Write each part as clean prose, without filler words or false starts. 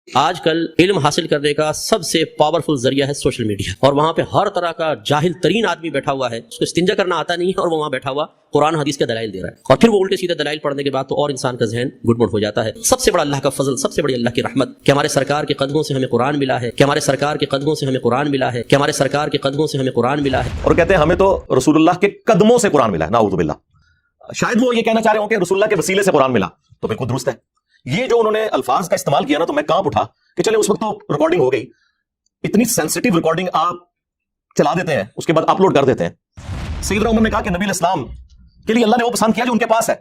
آج کل علم حاصل کرنے کا سب سے پاورفل ذریعہ ہے سوشل میڈیا، اور وہاں پہ ہر طرح کا جاہل ترین آدمی بیٹھا ہوا ہے، اس کو استنجا کرنا آتا نہیں ہے اور وہ وہاں بیٹھا ہوا قرآن حدیث کے دلائل دے رہا ہے، اور پھر وہ الٹے سیدھے دلائل پڑھنے کے بعد تو اور انسان کا ذہن گڑبڑ ہو جاتا ہے۔ سب سے بڑا اللہ کا فضل، سب سے بڑی اللہ کی رحمت کہ ہمارے سرکار کے قدموں سے ہمیں قرآن ملا ہے، کہ ہمارے سرکار کے قدموں سے ہمیں قرآن ملا ہے، کہ ہمارے سرکار کے قدموں سے ہمیں قرآن ملا ہے۔ اور کہتے ہیں ہمیں تو رسول اللہ کے قدموں سے قرآن ملا ہے، نعوذ باللہ۔ شاید وہ یہ کہنا چاہ رہے ہوں کہ رسول اللہ کے وسیلے سے قرآن ملا، تو بالکل درست ہے۔ یہ جو انہوں نے الفاظ کا استعمال کیا نا، تو میں کانپ اٹھا کہ چلے اس وقت تو ریکارڈنگ ہو گئی، اتنی سینسٹیو ریکارڈنگ آپ چلا دیتے ہیں، اس کے بعد اپلوڈ کر دیتے ہیں۔ سیدنا عمر نے کہا کہ نبی الاسلام کے لیے اللہ نے وہ پسند کیا جو ان کے پاس ہے،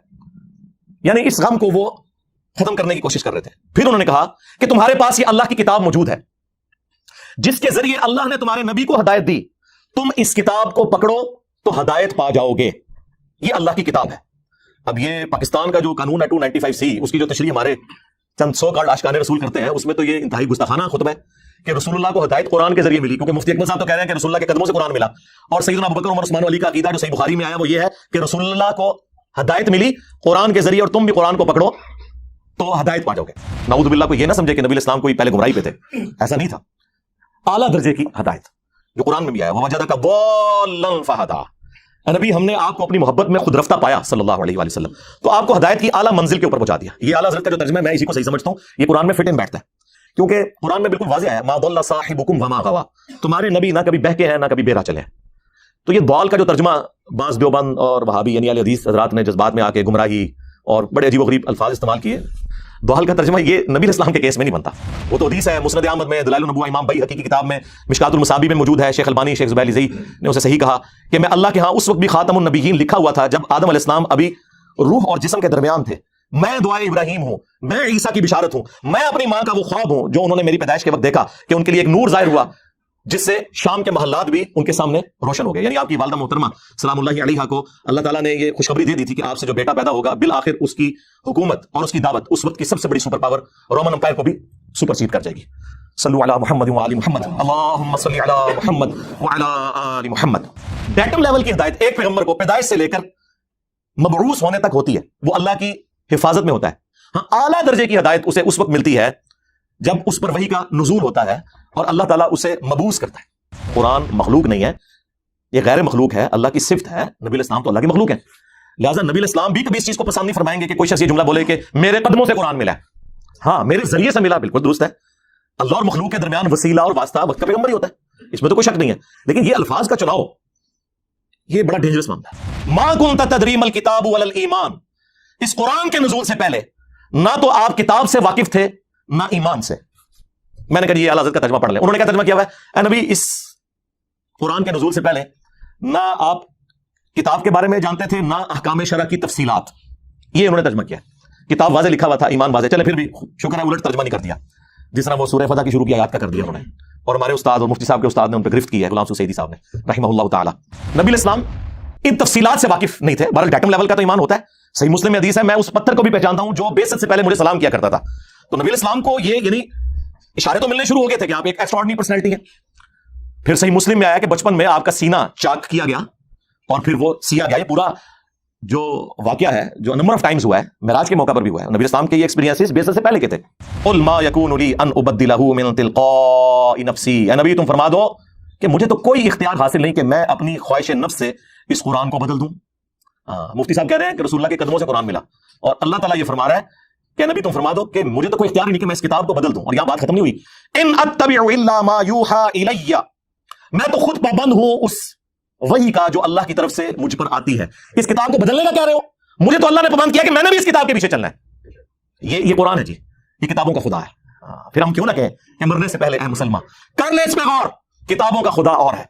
یعنی اس غم کو وہ ختم کرنے کی کوشش کر رہے تھے۔ پھر انہوں نے کہا کہ تمہارے پاس یہ اللہ کی کتاب موجود ہے جس کے ذریعے اللہ نے تمہارے نبی کو ہدایت دی، تم اس کتاب کو پکڑو تو ہدایت پا جاؤ گے۔ یہ اللہ کی کتاب ہے۔ اب یہ پاکستان کا جو قانون ہے 295C، اس کی جو تشریح ہمارے چند سو کارڈ عاشقان رسول کرتے ہیں، اس میں تو یہ انتہائی گستاخانہ خطبہ ہے کہ رسول اللہ کو ہدایت قرآن کے ذریعے ملی، کیونکہ مفتی اکمل صاحب تو کہہ رہے ہیں کہ رسول اللہ کے قدموں سے قرآن ملا، اور سیدنا ابوبکر عمر عثمان علی کا عقیدہ جو صحیح بخاری میں آیا وہ یہ ہے کہ رسول اللہ کو ہدایت ملی قرآن کے ذریعے، اور تم بھی قرآن کو پکڑو تو ہدایت پا جاؤ گے۔ نعوذ باللہ، کو یہ نہ سمجھے کہ نبی اسلام کوئی پہلے گمراہی پہ تھے، ایسا نہیں تھا۔ اعلیٰ درجے کی ہدایت جو قرآن میں بھی آیا، وَوَجَدَكَ ضَالًّا فَهَدَىٰ۔ نبی ہم نے آپ کو اپنی محبت میں خود رفتہ پایا صلی اللہ علیہ وآلہ وسلم، تو آپ کو ہدایت کی اعلیٰ منزل کے اوپر پہنچا دیا۔ یہ اعلیٰ حضرت کا جو ترجمہ ہے میں اسی کو صحیح سمجھتا ہوں، یہ قرآن میں فٹ ان بیٹھتا ہے، کیونکہ قرآن میں بالکل واضح ہے ما ضل صاحبکم وما غوا، تمہارے نبی نہ کبھی بہکے ہیں نہ کبھی بے راہ چلے ہیں۔ تو یہ ضال کا جو ترجمہ بعض دیوبند اور وہابی یعنی اہل حدیث حضرات نے جذبات میں آ کے گمراہی اور بڑے عجیب و غریب الفاظ استعمال کیے، ضال کا ترجمہ یہ نبی اسلام کے کیس میں نہیں بنتا۔ وہ تو حدیث ہے، مسند احمد میں، دلائل النبوہ امام بیہقی کی کتاب میں، مشکات المصابیح میں موجود ہے۔ شیخ البانی، شیخ زبیر علی نے اسے صحیح کہا کہ میں اللہ کے ہاں اس وقت بھی خاتم النبیین لکھا ہوا تھا جب آدم علیہ السلام ابھی روح اور جسم کے درمیان تھے۔ میں دعائے ابراہیم ہوں، میں عیسیٰ کی بشارت ہوں، میں اپنی ماں کا وہ خواب ہوں جو انہوں نے میری پیدائش کے وقت دیکھا کہ ان کے لیے ایک نور ظاہر ہوا جس سے شام کے محلات بھی ان کے سامنے روشن ہو گئے۔ یعنی آپ کی والدہ محترمہ سلام اللہ علیہا کو اللہ تعالیٰ نے یہ خوشخبری دے دی تھی کہ آپ سے جو بیٹا پیدا ہوگا بالآخر اس کی حکومت اور اس کی دعوت اس وقت کی سب سے بڑی سپر پاور رومن امپائر کو بھی سپرسیڈ کر جائے گی۔ صلو علی محمد وعلی محمد، اللہم صلی علی محمد وعلی آل محمد۔ ڈیٹم لیول کی ہدایت ایک پیغمبر کو پیدائش سے لے کر مبعوث ہونے تک ہوتی ہے، وہ اللہ کی حفاظت میں ہوتا ہے۔ ہاں، اعلیٰ درجے کی ہدایت اسے اس وقت ملتی ہے جب اس پر وحی کا نزول ہوتا ہے اور اللہ تعالیٰ اسے مبعوث کرتا ہے۔ قرآن مخلوق نہیں ہے، یہ غیر مخلوق ہے، اللہ کی صفت ہے۔ نبی الاسلام تو اللہ کی مخلوق ہے، لہٰذا نبی الاسلام بھی کبھی اس چیز کو پسند نہیں فرمائیں گے کہ کوئی شخص یہ جملہ بولے کہ میرے قدموں سے قرآن ملا ہے۔ ہاں، میرے ذریعے سے ملا، بالکل درست ہے۔ اللہ اور مخلوق کے درمیان وسیلہ اور واسطہ وقت کا پیغمبر ہی ہوتا ہے، اس میں تو کوئی شک نہیں ہے، لیکن یہ الفاظ کا چناؤ یہ بڑا ڈینجرس معاملہ ہے۔ ما کنت تدری ما الکتاب ولا الایمان، اس قرآن کے نزول سے پہلے نہ تو آپ کتاب سے واقف تھے نہ ایمان سے۔ میں نے کہا یہ اعلیٰ حضرت کا ترجمہ پڑھ لیں۔ انہوں نے کیا ترجمہ کیا ہوا ہے؟ اے نبی، اس قرآن کے نزول سے پہلے نہ آپ کتاب کے بارے میں جانتے تھے نہ احکام شرع کی تفصیلات، یہ انہوں نے ترجمہ کیا۔ کتاب واضح لکھا ہوا تھا، ایمان واضح، چلے پھر بھی شکر ہے الٹ ترجمہ نہیں کر دیا جس طرح وہ سورہ فتح کی شروع کی آیات کا کر دیا انہوں نے، اور ہمارے استاد اور مفتی صاحب کے استاد نے ان پہ گرفت کی ہے، غلام سعیدی صاحب نے رحمہ اللہ تعالی۔ نبی الاسلام ان تفصیلات سے واقف نہیں تھے، بہرحال ڈیٹم لیول کا تو ایمان ہوتا ہے۔ صحیح مسلم میں حدیث ہے، میں اس پتھر کو بھی پہچانتا ہوں جو بعثت سے پہلے مجھے سلام کیا کرتا تھا۔ تو نبی الاسلام کو یہ یعنی اشارے تو ملنے شروع ہو گئے تھے کہ آپ ایک ایکسٹراڈنری پرسنالٹی ہیں۔ پھر صحیح مسلم میں آیا کہ بچپن میں آپ کا سینہ چاک کیا گیا اور پھر وہ سیا گیا۔ یہ پورا جو واقعہ ہے جو نمبر آف ٹائمز ہوا ہے، معراج کے موقع پر بھی ہوا ہے، نبی اسلام کے یہ ایکسپیرینسز بعثت سے پہلے کے تھے۔ قل ما یکون لی ان ابدلہ من تلقاء نفسی، اے نبی تم فرما دو کہ مجھے تو کوئی اختیار حاصل نہیں کہ میں اپنی خواہش نفس سے اس قرآن کو بدل دوں۔ مفتی صاحب کہہ رہے ہیں کہ رسول اللہ کے قدموں سے قرآن ملا، اور اللہ تعالیٰ یہ فرما رہا ہے کہ نبی تم فرما دو کہ مجھے تو کوئی اختیار نہیں کہ میں اس کتاب کو بدل دوں۔ اور یہاں بات ختم نہیں ہوئی، ان اتبع الا ما یوحى الی، میں تو خود پابند ہوں اس وحی کا جو اللہ کی طرف سے مجھ پر آتی ہے۔ اس کتاب کو بدلنے کا کہہ رہے ہو؟ مجھے تو اللہ نے پابند کیا کہ میں نے بھی اس کتاب کے پیچھے چلنا ہے۔ یہ قرآن ہے جی، یہ کتابوں کا خدا ہے۔ پھر ہم کیوں نہ کہیں کہ مرنے سے پہلے اے مسلمان کر لے اس پہ غور، کتابوں کا خدا اور ہے،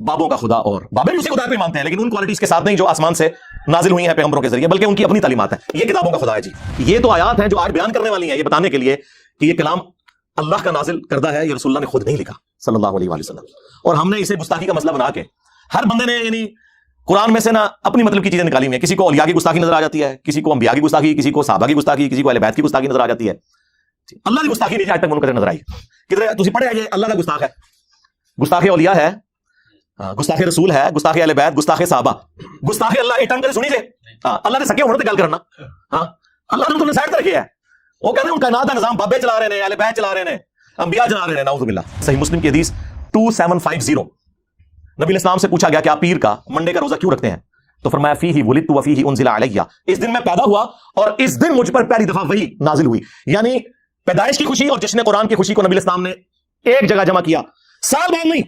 بابوں کا خدا اور، بابے بھی اسی خدا پہ مانتے ہیں لیکن ان کوالٹیز کے ساتھ نہیں جو آسمان سے نازل ہوئی ہیں پیغمبروں کے ذریعے، بلکہ ان کی اپنی تعلیمات ہیں۔ یہ کتابوں کا خدا ہے جی۔ یہ تو آیات ہیں جو آج بیان کرنے والی ہیں، یہ بتانے کے لیے کہ یہ کلام اللہ کا نازل کردہ ہے، یہ رسول اللہ نے خود نہیں لکھا صلی اللہ علیہ وآلہ وسلم۔ اور ہم نے اسے گستاخی کا مسئلہ بنا کے ہر بندے نے یعنی قرآن میں سے نہ اپنی مطلب کی چیزیں نکالی ہوئی ہیں۔ کسی کو اولیاء کی گستاخی نظر آ جاتی ہے، کسی کو انبیاء کی گستاخی، کسی کو صحابہ کی گستاخی، کسی کو اہل بیت کی گستاخی نظر آ جاتی ہے۔ اللہ کی گستاخی نہیں آج تک منقطع نظر آئی۔ کدھر تسی پڑھے یہ اللہ کا گستاخ ہے، گستاخ اولیاء ہے، گستاخ رسول ہے، گستاخ اہل بیت، گستاخ صحابہ، گستاخ اللہ۔ ایک ٹائم کرے سنی جے اللہ نے سکے ہونے تے گل کرنا، ہاں اللہ نے تمہیں سائڈ تے رکھے ہے، وہ کہہ رہے ہیں ان کائنات کا نظام بابے چلا رہے ہیں، اہل بیت چلا رہے ہیں، انبیاء چلا رہے ہیں، نعوذ باللہ۔ صحیح مسلم کی حدیث 2750، نبی الاسلام سے پوچھا گیا کہ آپ پیر کا منڈے کا روزہ کیوں رکھتے ہیں؟ تو فرمایا فیہ ولدت وفیہ انزل علیہ، اس دن میں پیدا ہوا اور اس دن مجھ پر پہلی دفعہ وحی نازل ہوئی۔ یعنی پیدائش کی خوشی اور جشن قرآن کی خوشی کو نبی الاسلام نے ایک جگہ جمع کیا، سال بعد نہیں،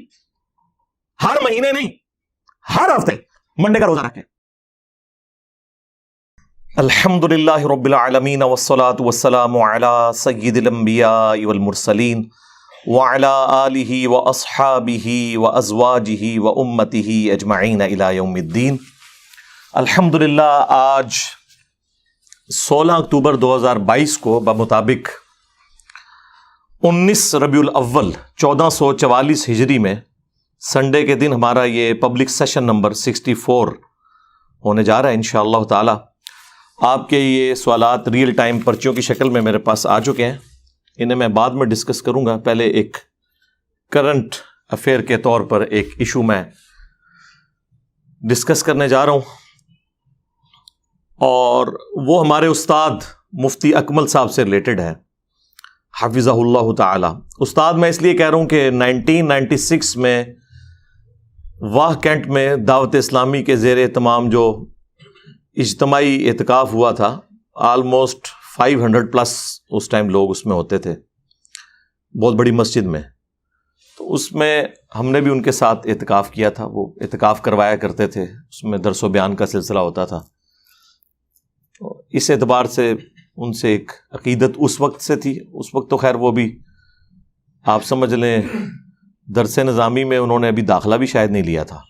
ہر مہینے نہیں، ہر ہفتے منڈے کا روزہ رکھے۔ الحمدللہ رب العالمین والصلاة والسلام علی سید الانبیاء والمرسلین وعلی آلہ واصحابہ وازواجہ وامتہ اجمعین الی یوم الدین۔ الحمدللہ آج 16 اکتوبر 2022 کو بمطابق 19 ربیع الاول 1444 ہجری میں سنڈے کے دن ہمارا یہ پبلک سیشن نمبر 64 ہونے جا رہا ہے انشاءاللہ تعالی۔ آپ کے یہ سوالات ریئل ٹائم پرچیوں کی شکل میں میرے پاس آ چکے ہیں، انہیں میں بعد میں ڈسکس کروں گا۔ پہلے ایک کرنٹ افیئر کے طور پر ایک ایشو میں ڈسکس کرنے جا رہا ہوں، اور وہ ہمارے استاد مفتی اکمل صاحب سے ریلیٹڈ ہے، حفظہ اللہ تعالی۔ استاد میں اس لیے کہہ رہا ہوں کہ 1996 میں واہ کینٹ میں دعوت اسلامی کے زیر اہتمام جو اجتماعی اعتکاف ہوا تھا، آلموسٹ 500 پلس اس ٹائم لوگ اس میں ہوتے تھے، بہت بڑی مسجد میں۔ تو اس میں ہم نے بھی ان کے ساتھ اعتکاف کیا تھا، وہ اعتکاف کروایا کرتے تھے، اس میں درس و بیان کا سلسلہ ہوتا تھا۔ اس اعتبار سے ان سے ایک عقیدت اس وقت سے تھی، اس وقت تو خیر وہ بھی آپ سمجھ لیں درس نظامی میں انہوں نے ابھی داخلہ بھی شاید نہیں لیا تھا،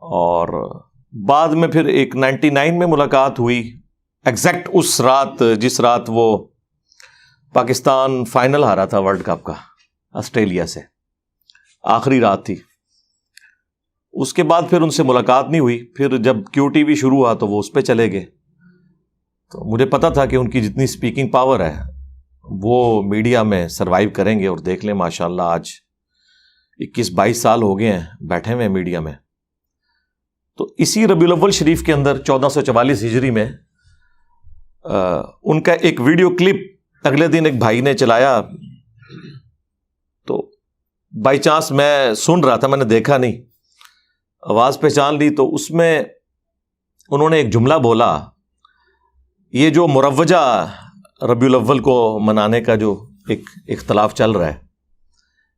اور بعد میں پھر ایک 99 میں ملاقات ہوئی، ایگزیکٹ اس رات جس رات وہ پاکستان فائنل ہارا تھا ورلڈ کپ کا آسٹریلیا سے، آخری رات تھی۔ اس کے بعد پھر ان سے ملاقات نہیں ہوئی۔ پھر جب کیو ٹی وی شروع ہوا تو وہ اس پہ چلے گئے، تو مجھے پتا تھا کہ ان کی جتنی سپیکنگ پاور ہے وہ میڈیا میں سروائیو کریں گے، اور دیکھ لیں ماشاءاللہ آج 21-22 سال ہو گئے ہیں بیٹھے ہوئے میڈیا میں۔ تو اسی ربیع الاول شریف کے اندر 1444 ہجری میں ان کا ایک ویڈیو کلپ اگلے دن ایک بھائی نے چلایا، تو بائی چانس میں سن رہا تھا، میں نے دیکھا نہیں، آواز پہچان لی۔ تو اس میں انہوں نے ایک جملہ بولا، یہ جو مروجہ ربیع الاول کو منانے کا جو ایک اختلاف چل رہا ہے،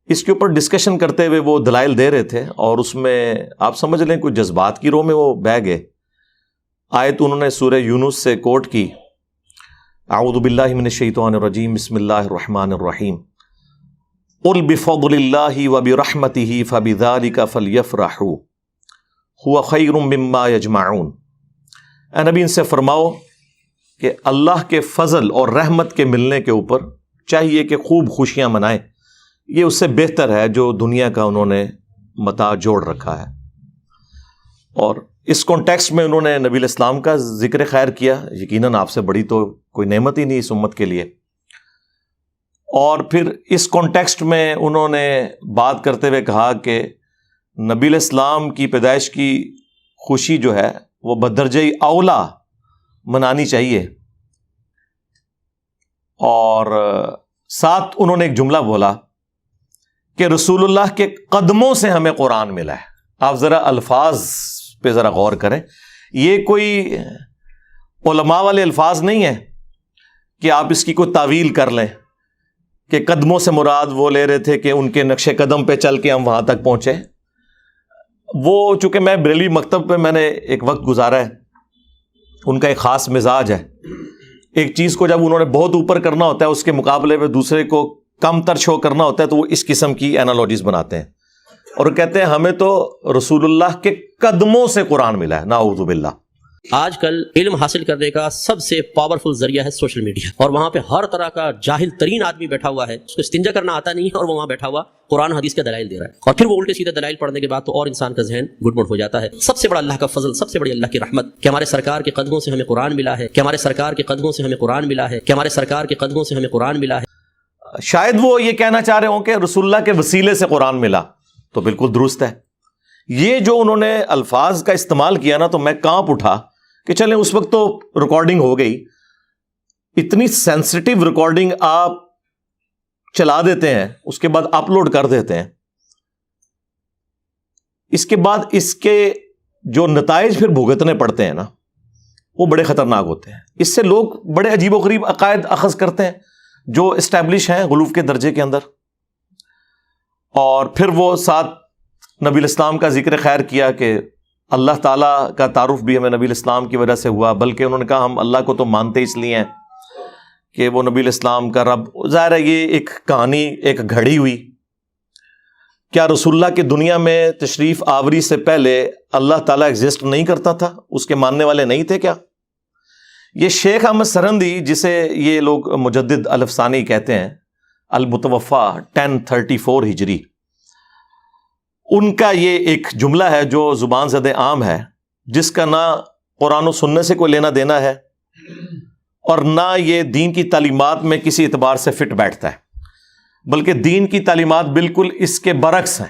اس کے اوپر ڈسکشن کرتے ہوئے وہ دلائل دے رہے تھے، اور اس میں آپ سمجھ لیں کوئی جذبات کی رو میں وہ بہہ گئے۔ آیت انہوں نے سورہ یونس سے کوٹ کی، اعوذ باللہ من الشیطان الرجیم، بسم اللہ الرحمن الرحیم، قل بفضل اللہ وبرحمتہ فبذلک فلیفرحوا هو خیر مما یجمعون۔ اے نبی ان سے فرماؤ کہ اللہ کے فضل اور رحمت کے ملنے کے اوپر چاہیے کہ خوب خوشیاں منائیں، یہ اس سے بہتر ہے جو دنیا کا انہوں نے متاع جوڑ رکھا ہے۔ اور اس کانٹیکسٹ میں انہوں نے نبی الاسلام کا ذکر خیر کیا، یقیناً آپ سے بڑی تو کوئی نعمت ہی نہیں اس امت کے لیے۔ اور پھر اس کانٹیکسٹ میں انہوں نے بات کرتے ہوئے کہا کہ نبی الاسلام کی پیدائش کی خوشی جو ہے وہ بدرجہ اولا منانی چاہیے، اور ساتھ انہوں نے ایک جملہ بولا کہ رسول اللہ کے قدموں سے ہمیں قرآن ملا ہے۔ آپ ذرا الفاظ پہ ذرا غور کریں، یہ کوئی علماء والے الفاظ نہیں ہیں کہ آپ اس کی کوئی تعویل کر لیں کہ قدموں سے مراد وہ لے رہے تھے کہ ان کے نقش قدم پہ چل کے ہم وہاں تک پہنچے۔ وہ چونکہ میں بریلوی مکتب پہ میں نے ایک وقت گزارا ہے، ان کا ایک خاص مزاج ہے، ایک چیز کو جب انہوں نے بہت اوپر کرنا ہوتا ہے اس کے مقابلے میں دوسرے کو کم تر شو کرنا ہوتا ہے، تو وہ اس قسم کی اینالوجیز بناتے ہیں، اور کہتے ہیں ہمیں تو رسول اللہ کے قدموں سے قرآن ملا ہے، نعوذ باللہ۔ آج کل علم حاصل کرنے کا سب سے پاورفل ذریعہ ہے سوشل میڈیا، اور وہاں پہ ہر طرح کا جاہل ترین آدمی بیٹھا ہوا ہے، اس کو استنجا کرنا آتا نہیں ہے، اور وہ وہاں بیٹھا ہوا قرآن حدیث کے دلائل دے رہا ہے، اور پھر وہ الٹے سیدھے دلائل پڑھنے کے بعد تو اور انسان کا ذہن گڑبڑ ہو جاتا ہے۔ سب سے بڑا اللہ کا فضل، سب سے بڑی اللہ کی رحمت کہ ہمارے سرکار کے قدموں سے ہمیں قرآن ملا ہے، کہ ہمارے سرکار کے قدموں سے ہمیں قرآن ملا ہے، کہ ہمارے سرکار کے قدموں سے ہمیں قرآن ملا ہے۔ شاید وہ یہ کہنا چاہ رہے ہوں کہ رسول اللہ کے وسیلے سے قرآن ملا، تو بالکل درست ہے۔ یہ جو انہوں نے الفاظ کا استعمال کیا نا، تو میں کانپ اٹھا کہ چلیں اس وقت تو ریکارڈنگ ہو گئی، اتنی سینسٹیو ریکارڈنگ آپ چلا دیتے ہیں، اس کے بعد اپلوڈ کر دیتے ہیں، اس کے بعد اس کے جو نتائج پھر بھگتنے پڑتے ہیں نا، وہ بڑے خطرناک ہوتے ہیں۔ اس سے لوگ بڑے عجیب و غریب عقائد اخذ کرتے ہیں جو اسٹیبلش ہیں غلوف کے درجے کے اندر، اور پھر وہ ساتھ نبی الاسلام کا ذکر خیر کیا کہ اللہ تعالیٰ کا تعارف بھی ہمیں نبی الاسلام کی وجہ سے ہوا، بلکہ انہوں نے کہا ہم اللہ کو تو مانتے اس لیے ہیں کہ وہ نبی الاسلام کا رب۔ ظاہر ہے یہ ایک کہانی، ایک گھڑی ہوئی۔ کیا رسول اللہ کی دنیا میں تشریف آوری سے پہلے اللہ تعالیٰ ایگزسٹ نہیں کرتا تھا؟ اس کے ماننے والے نہیں تھے کیا؟ یہ شیخ احمد سرہندی، جسے یہ لوگ مجدد الافسانی کہتے ہیں، المتوفا 1034 ہجری، ان کا یہ ایک جملہ ہے جو زبان زد عام ہے، جس کا نہ قرآن و سنت سے کوئی لینا دینا ہے اور نہ یہ دین کی تعلیمات میں کسی اعتبار سے فٹ بیٹھتا ہے، بلکہ دین کی تعلیمات بالکل اس کے برعکس ہیں۔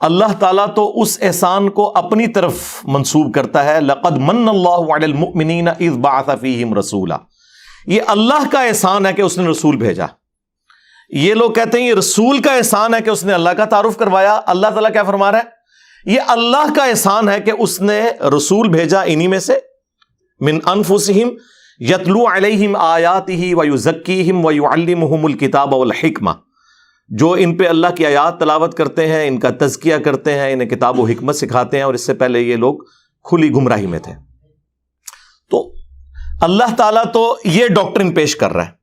اللہ تعالیٰ تو اس احسان کو اپنی طرف منسوب کرتا ہے، لقد من اللہ علی المؤمنین اذ بعث فیہم رسولا، یہ اللہ کا احسان ہے کہ اس نے رسول بھیجا۔ یہ لوگ کہتے ہیں یہ رسول کا احسان ہے کہ اس نے اللہ کا تعارف کروایا۔ اللہ تعالیٰ کیا فرما رہا ہے؟ یہ اللہ کا احسان ہے کہ اس نے رسول بھیجا انہی میں سے، من انفسہم یتلو علیہم آیاتہ ویزکیہم ویعلمہم الکتاب والحکمہ، جو ان پہ اللہ کی آیات تلاوت کرتے ہیں، ان کا تزکیہ کرتے ہیں، انہیں کتاب و حکمت سکھاتے ہیں، اور اس سے پہلے یہ لوگ کھلی گمراہی میں تھے۔ تو اللہ تعالیٰ تو یہ ڈاکٹرن پیش کر رہا ہے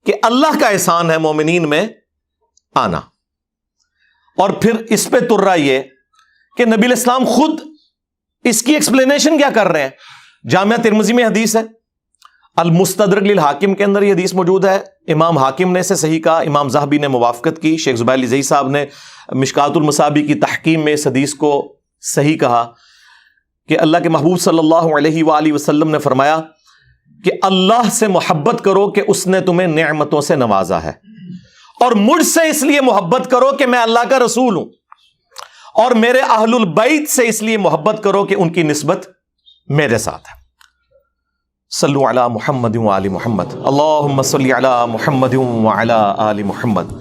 کہ اللہ کا احسان ہے مومنین میں آنا، اور پھر اس پہ ترا یہ کہ نبی الاسلام خود اس کی ایکسپلینیشن کیا کر رہے ہیں۔ جامعہ ترمذی میں حدیث ہے، المستدرک للحاکم کے اندر یہ حدیث موجود ہے، امام حاکم نے اسے صحیح کہا، امام ذہبی نے موافقت کی، شیخ زبیر علی صاحب نے مشکات المصابیح کی تحکیم میں اس حدیث کو صحیح کہا کہ اللہ کے محبوب صلی اللہ علیہ وآلہ وسلم نے فرمایا کہ اللہ سے محبت کرو کہ اس نے تمہیں نعمتوں سے نوازا ہے، اور مجھ سے اس لیے محبت کرو کہ میں اللہ کا رسول ہوں، اور میرے اہل البیت سے اس لیے محبت کرو کہ ان کی نسبت میرے ساتھ ہے۔ صلو علی محمد وآل محمد، اللہم صلی علی محمد وعلی آل محمد۔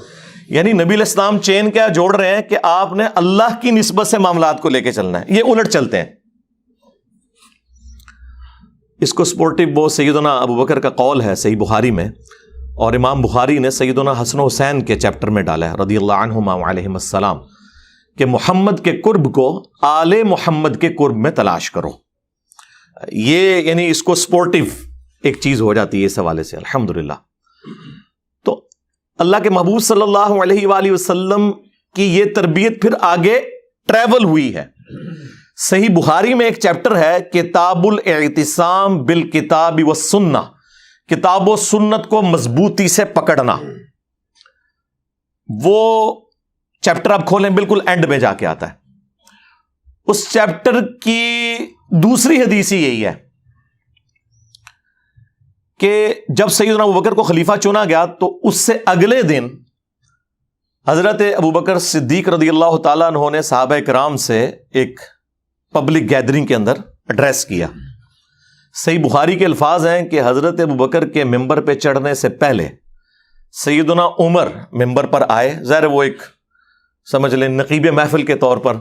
یعنی نبی الاسلام چین کیا جوڑ رہے ہیں کہ آپ نے اللہ کی نسبت سے معاملات کو لے کے چلنا ہے، یہ الٹ چلتے ہیں۔ اس کو سپورٹیو وہ سیدنا ابو بکر کا قول ہے صحیح بخاری میں، اور امام بخاری نے سیدنا حسن و حسین کے چیپٹر میں ڈالا ہے رضی اللہ عنہما وعلیہم السلام، کہ محمد کے قرب کو آل محمد کے قرب میں تلاش کرو۔ یہ یعنی اس کو سپورٹیو ایک چیز ہو جاتی ہے اس حوالے سے، الحمدللہ۔ تو اللہ کے محبوب صلی اللہ علیہ وآلہ وسلم کی یہ تربیت پھر آگے ٹریول ہوئی ہے۔ صحیح بخاری میں ایک چیپٹر ہے کتاب الاعتصام بالکتاب والسنہ، کتاب و سنت کو مضبوطی سے پکڑنا۔ وہ چیپٹر آپ کھولیں بالکل اینڈ میں جا کے آتا ہے۔ اس چیپٹر کی دوسری حدیث ہی یہی ہے کہ جب سیدنا ابوبکر کو خلیفہ چنا گیا تو اس سے اگلے دن حضرت ابوبکر صدیق رضی اللہ تعالیٰ عنہ نے صحابہ کرام سے ایک پبلک گیدرنگ کے اندر ایڈریس کیا۔ صحیح بخاری کے الفاظ ہیں کہ حضرت ابوبکر کے ممبر پہ چڑھنے سے پہلے سیدنا عمر ممبر پر آئے، ظاہر وہ ایک سمجھ لیں نقیب محفل کے طور پر،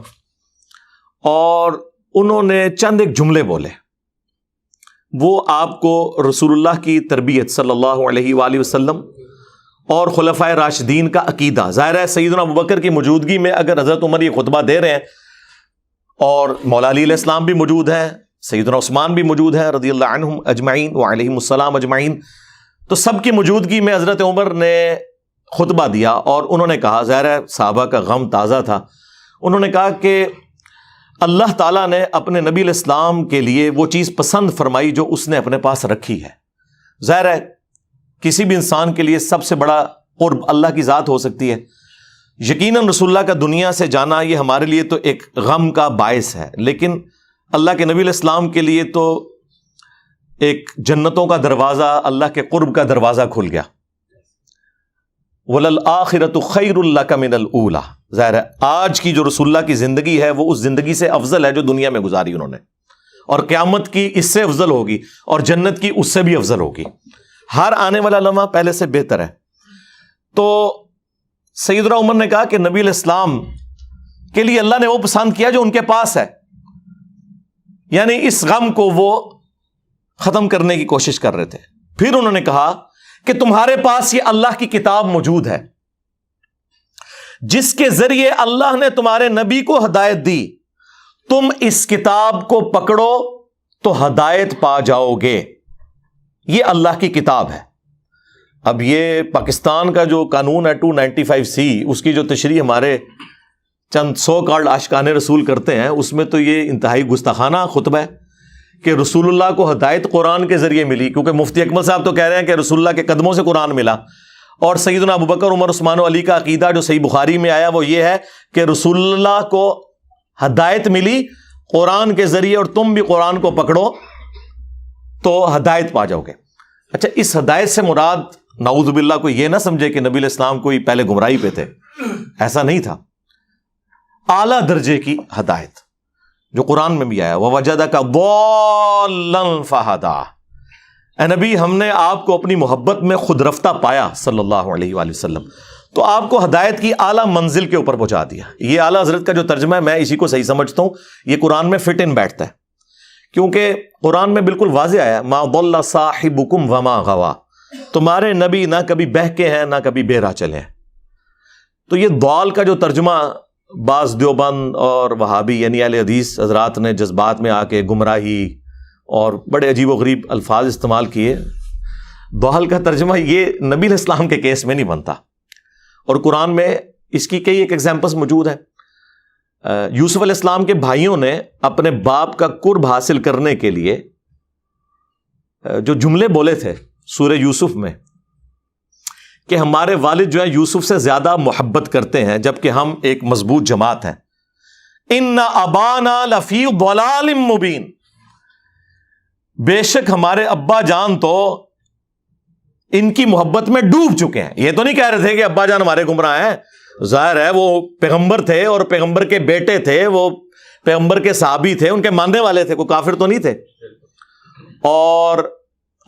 اور انہوں نے چند ایک جملے بولے۔ وہ آپ کو رسول اللہ کی تربیت صلی اللہ علیہ وآلہ وسلم اور خلفائے راشدین کا عقیدہ، ظاہر ہے سیدنا ابوبکر کی موجودگی میں اگر حضرت عمر یہ خطبہ دے رہے ہیں اور مولا علی علیہ السلام بھی موجود ہیں، سیدنا عثمان بھی موجود ہیں رضی اللہ عنہم اجمعین وعلیہم السلام اجمعین، تو سب کی موجودگی میں حضرت عمر نے خطبہ دیا، اور انہوں نے کہا، ظاہر ہے صحابہ کا غم تازہ تھا، انہوں نے کہا کہ اللہ تعالیٰ نے اپنے نبی علیہ السلام کے لیے وہ چیز پسند فرمائی جو اس نے اپنے پاس رکھی ہے۔ ظاہر ہے کسی بھی انسان کے لیے سب سے بڑا قرب اللہ کی ذات ہو سکتی ہے، یقیناً رسول اللہ کا دنیا سے جانا یہ ہمارے لیے تو ایک غم کا باعث ہے، لیکن اللہ کے نبی علیہ السلام کے لیے تو ایک جنتوں کا دروازہ، اللہ کے قرب کا دروازہ کھل گیا۔ وَلَلْآخِرَةُ خَيْرٌ لَكَ مِنَ الْأُولَى، ظاہر ہے آج کی جو رسول اللہ کی زندگی ہے وہ اس زندگی سے افضل ہے جو دنیا میں گزاری انہوں نے، اور قیامت کی اس سے افضل ہوگی، اور جنت کی اس سے بھی افضل ہوگی۔ ہر آنے والا لمحہ پہلے سے بہتر ہے. تو سیدنا عمر نے کہا کہ نبی علیہ السلام کے لیے اللہ نے وہ پسند کیا جو ان کے پاس ہے، یعنی اس غم کو وہ ختم کرنے کی کوشش کر رہے تھے. پھر انہوں نے کہا کہ تمہارے پاس یہ اللہ کی کتاب موجود ہے جس کے ذریعے اللہ نے تمہارے نبی کو ہدایت دی، تم اس کتاب کو پکڑو تو ہدایت پا جاؤ گے. یہ اللہ کی کتاب ہے. اب یہ پاکستان کا جو قانون ہے 295C، اس کی جو تشریح ہمارے چند سو کارڈ عاشقان رسول کرتے ہیں، اس میں تو یہ انتہائی گستاخانہ خطبہ ہے کہ رسول اللہ کو ہدایت قرآن کے ذریعے ملی، کیونکہ مفتی اکمل صاحب تو کہہ رہے ہیں کہ رسول اللہ کے قدموں سے قرآن ملا. اور سیدنا ابوبکر، عمر، عثمان و علی کا عقیدہ جو صحیح بخاری میں آیا وہ یہ ہے کہ رسول اللہ کو ہدایت ملی قرآن کے ذریعے، اور تم بھی قرآن کو پکڑو تو ہدایت پا جاؤ گے. اچھا، اس ہدایت سے مراد نعوذ باللہ کوئی یہ نہ سمجھے کہ نبی علیہ السلام کوئی پہلے گمراہی پہ تھے، ایسا نہیں تھا. اعلیٰ درجے کی ہدایت جو قرآن میں بھی آیا، وَوَجَدَكَ ضَالًّا فَهَدَىٰ. اے نبی، ہم نے آپ کو اپنی محبت میں خود رفتہ پایا صلی اللہ علیہ وآلہ وسلم، تو آپ کو ہدایت کی اعلیٰ منزل کے اوپر پہنچا دیا. یہ اعلیٰ حضرت کا جو ترجمہ ہے میں اسی کو صحیح سمجھتا ہوں، یہ قرآن میں فٹ ان بیٹھتا ہے، کیونکہ قرآن میں بالکل واضح آیا مَا ضَلَّ صَاحِبُكُمْ وَمَا غَوَىٰ. تمہارے نبی نہ کبھی بہکے ہیں نہ کبھی بے راہ چلے ہیں. تو یہ ضال کا جو ترجمہ بعض دیوبند اور وہابی یعنی اہل حدیث حضرات نے جذبات میں آ کے گمراہی اور بڑے عجیب و غریب الفاظ استعمال کیے، ضال کا ترجمہ یہ نبی علیہ السلام کے کیس میں نہیں بنتا. اور قرآن میں اس کی کئی ایک ایگزامپلس موجود ہیں. یوسف علیہ السلام کے بھائیوں نے اپنے باپ کا قرب حاصل کرنے کے لیے جو جملے بولے تھے سورہ یوسف میں کہ ہمارے والد جو ہیں یوسف سے زیادہ محبت کرتے ہیں جبکہ ہم ایک مضبوط جماعت ہیں. ان ابانا لفی ضلال مبین. بے شک ہمارے ابا جان تو ان کی محبت میں ڈوب چکے ہیں. یہ تو نہیں کہہ رہے تھے کہ ابا جان ہمارے گمراہ ہیں، ظاہر ہے وہ پیغمبر تھے اور پیغمبر کے بیٹے تھے، وہ پیغمبر کے صحابی تھے، ان کے ماننے والے تھے، کوئی کافر تو نہیں تھے. اور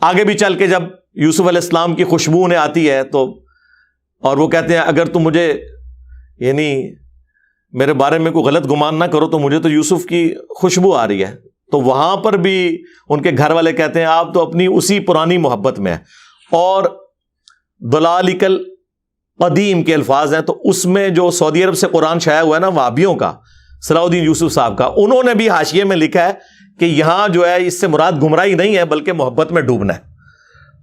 آگے بھی چل کے جب یوسف علیہ السلام کی خوشبو انہیں آتی ہے تو اور وہ کہتے ہیں اگر تم مجھے یعنی میرے بارے میں کوئی غلط گمان نہ کرو تو مجھے تو یوسف کی خوشبو آ رہی ہے. تو وہاں پر بھی ان کے گھر والے کہتے ہیں آپ تو اپنی اسی پرانی محبت میں ہیں. اور ضلالک القدیم کے الفاظ ہیں، تو اس میں جو سعودی عرب سے قرآن شائع ہوا ہے نا وہابیوں کا، صلاح الدین یوسف صاحب کا، انہوں نے بھی حاشیے میں لکھا ہے کہ یہاں جو ہے اس سے مراد گمراہی نہیں ہے بلکہ محبت میں ڈوبنا ہے.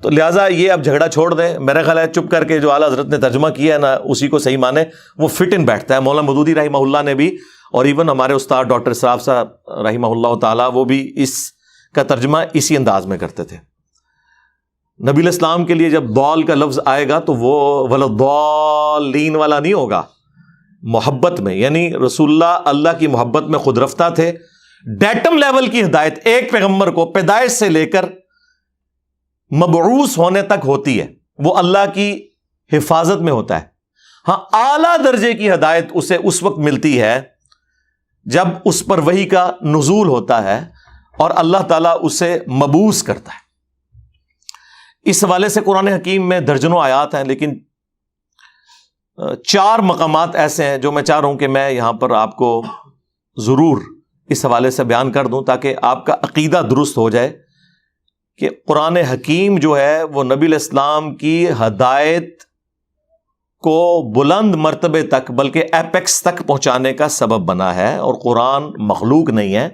تو لہٰذا یہ اب جھگڑا چھوڑ دیں. میرا خیال ہے چپ کر کے جو اعلیٰ حضرت نے ترجمہ کیا ہے نا اسی کو صحیح مانے، وہ فٹ ان بیٹھتا ہے. مولانا مودودی رحمہ اللہ نے بھی، اور ایون ہمارے استاد ڈاکٹر اسراف صاحب رحمہ اللہ تعالیٰ، وہ بھی اس کا ترجمہ اسی انداز میں کرتے تھے. نبی علیہ السلام کے لیے جب ضال کا لفظ آئے گا تو وہ وَلَضَّالِّينَ والا نہیں ہوگا، محبت میں، یعنی رسول اللہ اللہ کی محبت میں خود رفتہ تھے. ڈیٹم لیول کی ہدایت ایک پیغمبر کو پیدائش سے لے کر مبعوث ہونے تک ہوتی ہے، وہ اللہ کی حفاظت میں ہوتا ہے. ہاں، اعلیٰ درجے کی ہدایت اسے اس وقت ملتی ہے جب اس پر وحی کا نزول ہوتا ہے اور اللہ تعالیٰ اسے مبعوث کرتا ہے. اس حوالے سے قرآن حکیم میں درجنوں آیات ہیں، لیکن 4 مقامات ایسے ہیں جو میں چاہ رہا ہوں کہ میں یہاں پر آپ کو ضرور اس حوالے سے بیان کر دوں تاکہ آپ کا عقیدہ درست ہو جائے کہ قرآن حکیم جو ہے وہ نبی علیہ السلام کی ہدایت کو بلند مرتبے تک بلکہ ایپیکس تک پہنچانے کا سبب بنا ہے. اور قرآن مخلوق نہیں ہے،